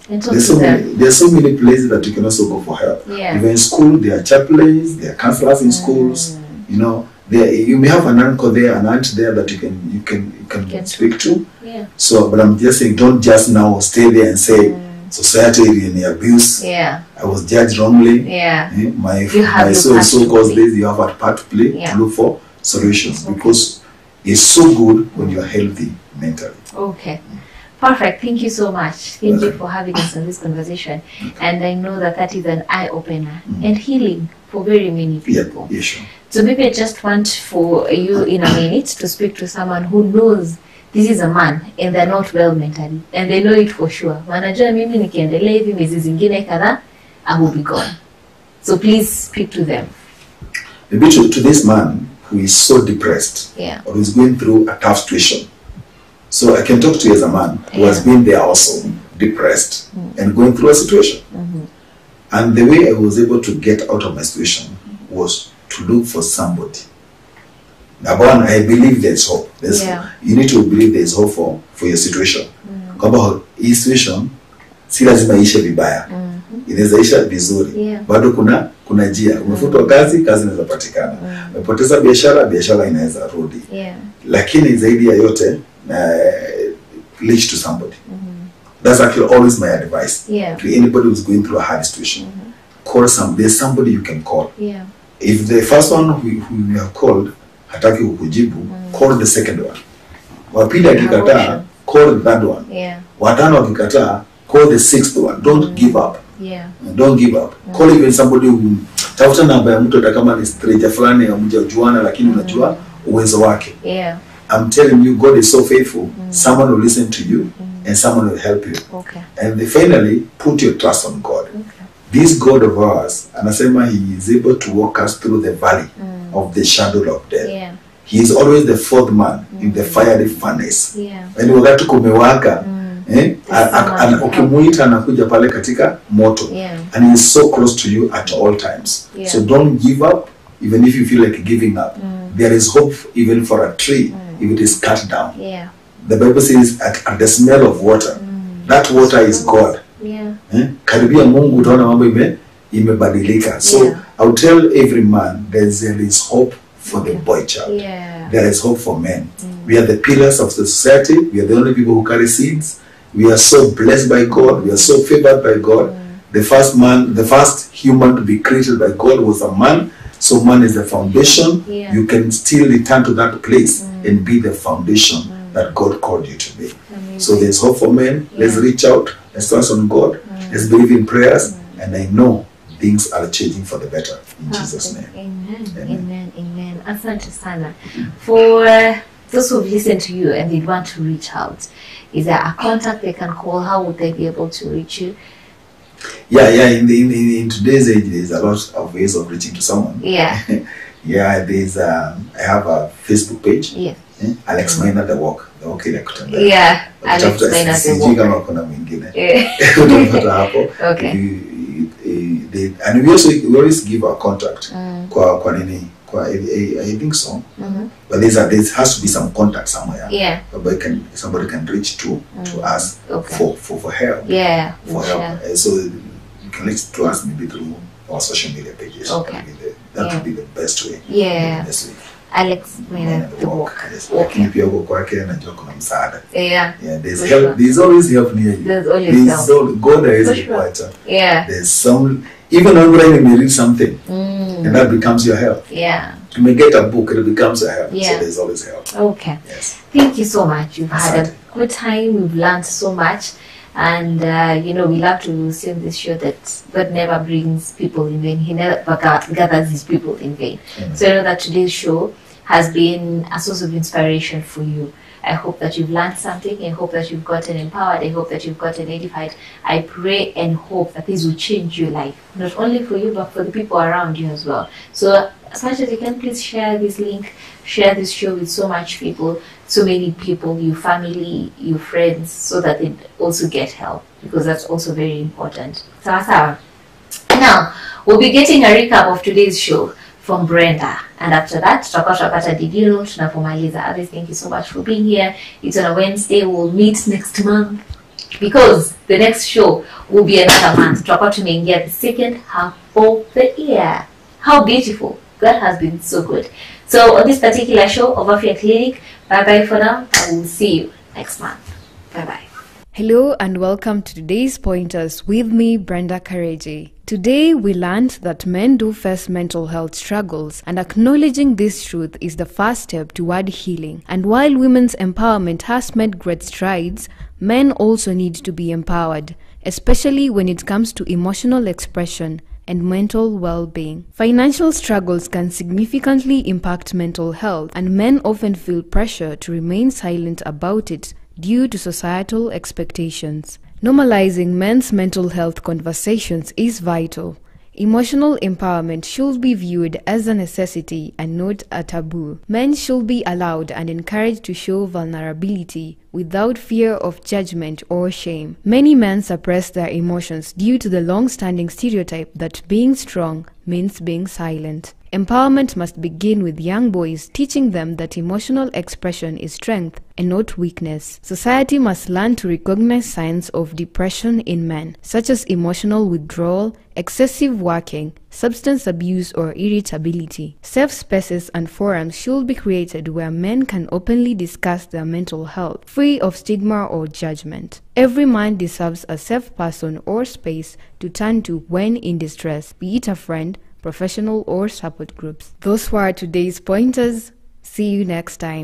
There's so many places that you can also go for help. Yeah. Even in school, there are chaplains, there are counselors in schools. You know, you may have an uncle there, an aunt there that you can speak to. Yeah. So, but I'm just saying, don't just now stay there and say society in abuse. Yeah. I was judged wrongly. Yeah. My so caused this. You have a part to play to look for solutions because it's so good when you're healthy mentally. Okay. Perfect. Thank you so much. Thank you for having us on this conversation. And I know that is an eye-opener and healing for very many people. Yeah, sure. So maybe I just want for you in a minute to speak to someone who knows this is a man and they're not well mentally. And they know it for sure. Wanajua mimi nikiendelea hivi miezi zingine kadhaa, I will be gone. So please speak to them. Maybe to this man who is so depressed or is going through a tough situation. So I can talk to you as a man who has been there also, depressed and going through a situation. And the way I was able to get out of my situation was to look for somebody. Number one, I believe there's hope. You need to believe there's hope for your situation. Kwamba hii situation si lazima ishe vibaya. Inaweza isha vizuri. Bado kuna njia. Umefutwa kazi inaweza patikana. Umepoteza biashara inaweza rudi. Lakini zaidi ya yote reach to somebody. That's actually always my advice to anybody who's going through a hard situation. Call there's somebody you can call. If the first one who you have called hataki kukujibu, call the second one. Wapili akikataa, call the third one. Watano akikataa, call the sixth one. Don't give up. Don't give up. Call even somebody who tafuta namba ya mtu hata kama ni stranger fulani ya mjajuana lakini unajua uwezo wake. I'm telling you, God is so faithful. Someone will listen to you and someone will help you. And finally, put your trust on God. This God of ours, anasema he is able to walk us through the valley of the shadow of death. He is always the fourth man in the fiery furnace. And wakati kumewaka, ukimuita anakuja pale katika moto. And he is so close to you at all times. So don't give up, even if you feel like giving up. There is hope even for a tree if it is cut down. The Bible says at the smell of water, that water is God. Karibia Mungu utaona mambo imebadilika. So I'll tell every man there is hope for the boy child. There is hope for men. We are the pillars of the society. We are the only people who carry seeds. We are so blessed by God. We are so favored by God. The first human to be created by God was a man. So man is the foundation. You can still return to that place and be the foundation that God called you to be. So there's hope for men. Let's reach out. Let's trust on God. Let's believe in prayers. And I know things are changing for the better. In Jesus' name. Amen. Asante sana. For those who've listened to you and they want to reach out, is there a contact they can call? How would they be able to reach you? In today's age, there's a lot of ways of reaching to someone. There's I have a Facebook page. Alex Maina the walk. Okay, Alex Maina the walk. Kama kuna mwingine. Utapata hapo. And we always give our contact. Kwa nini? I think so. But there has to be some contact somewhere. Somebody can reach to us for help. For help. So you can reach to us maybe through our social media pages. That would be the best way. Alex Maina the walk. Lakini pia uko kwake najua kuna msaada. There's help. There's always help near you. There's always help. God is quite. There's some, even online you may read something and that becomes your help. You may get a book and it becomes a help. So there's always help. Thank you so much. You've had a good time. We've learned so much. And we love to say on this show that God never brings people in vain. He never gathers his people in vain. So I know that today's show has been a source of inspiration for you. I hope that you've learned something. I hope that you've gotten empowered. I hope that you've gotten edified. I pray and hope that this will change your life, not only for you but for the people around you as well. So as much as you can, please share this link, share this show with so many people, your family, your friends, so that they also get help, because that's also very important. Sawa. Now we'll be getting a recap of today's show from Brenda, and after that tutakuwa tunapata didilo tunapomaliza. Others, thank you so much for being here. It's on a Wednesday. We'll meet next month. because the next show will be another month. Tutakuwa tumeingia the second half of the year. How beautiful. God has been so good. So on this particular show of Afya Clinic, bye-bye for now. I will see you next month. Bye-bye. Hello and welcome to today's Pointers with me, Brenda Kareji. Today we learned that men do face mental health struggles, and acknowledging this truth is the first step toward healing. And while women's empowerment has made great strides, men also need to be empowered, especially when it comes to emotional expression and mental well-being. Financial struggles can significantly impact mental health, and men often feel pressure to remain silent about it due to societal expectations. Normalizing men's mental health conversations is vital. Emotional empowerment should be viewed as a necessity and not a taboo. Men should be allowed and encouraged to show vulnerability without fear of judgment or shame. Many men suppress their emotions due to the long-standing stereotype that being strong means being silent. Empowerment must begin with young boys, teaching them that emotional expression is strength and not weakness. Society must learn to recognize signs of depression in men, such as emotional withdrawal, excessive working, substance abuse, or irritability. Safe spaces and forums should be created where men can openly discuss their mental health, free of stigma or judgment. Every man deserves a safe person or space to turn to when in distress, be it a friend, professional, or support groups. Those were today's pointers. See you next time.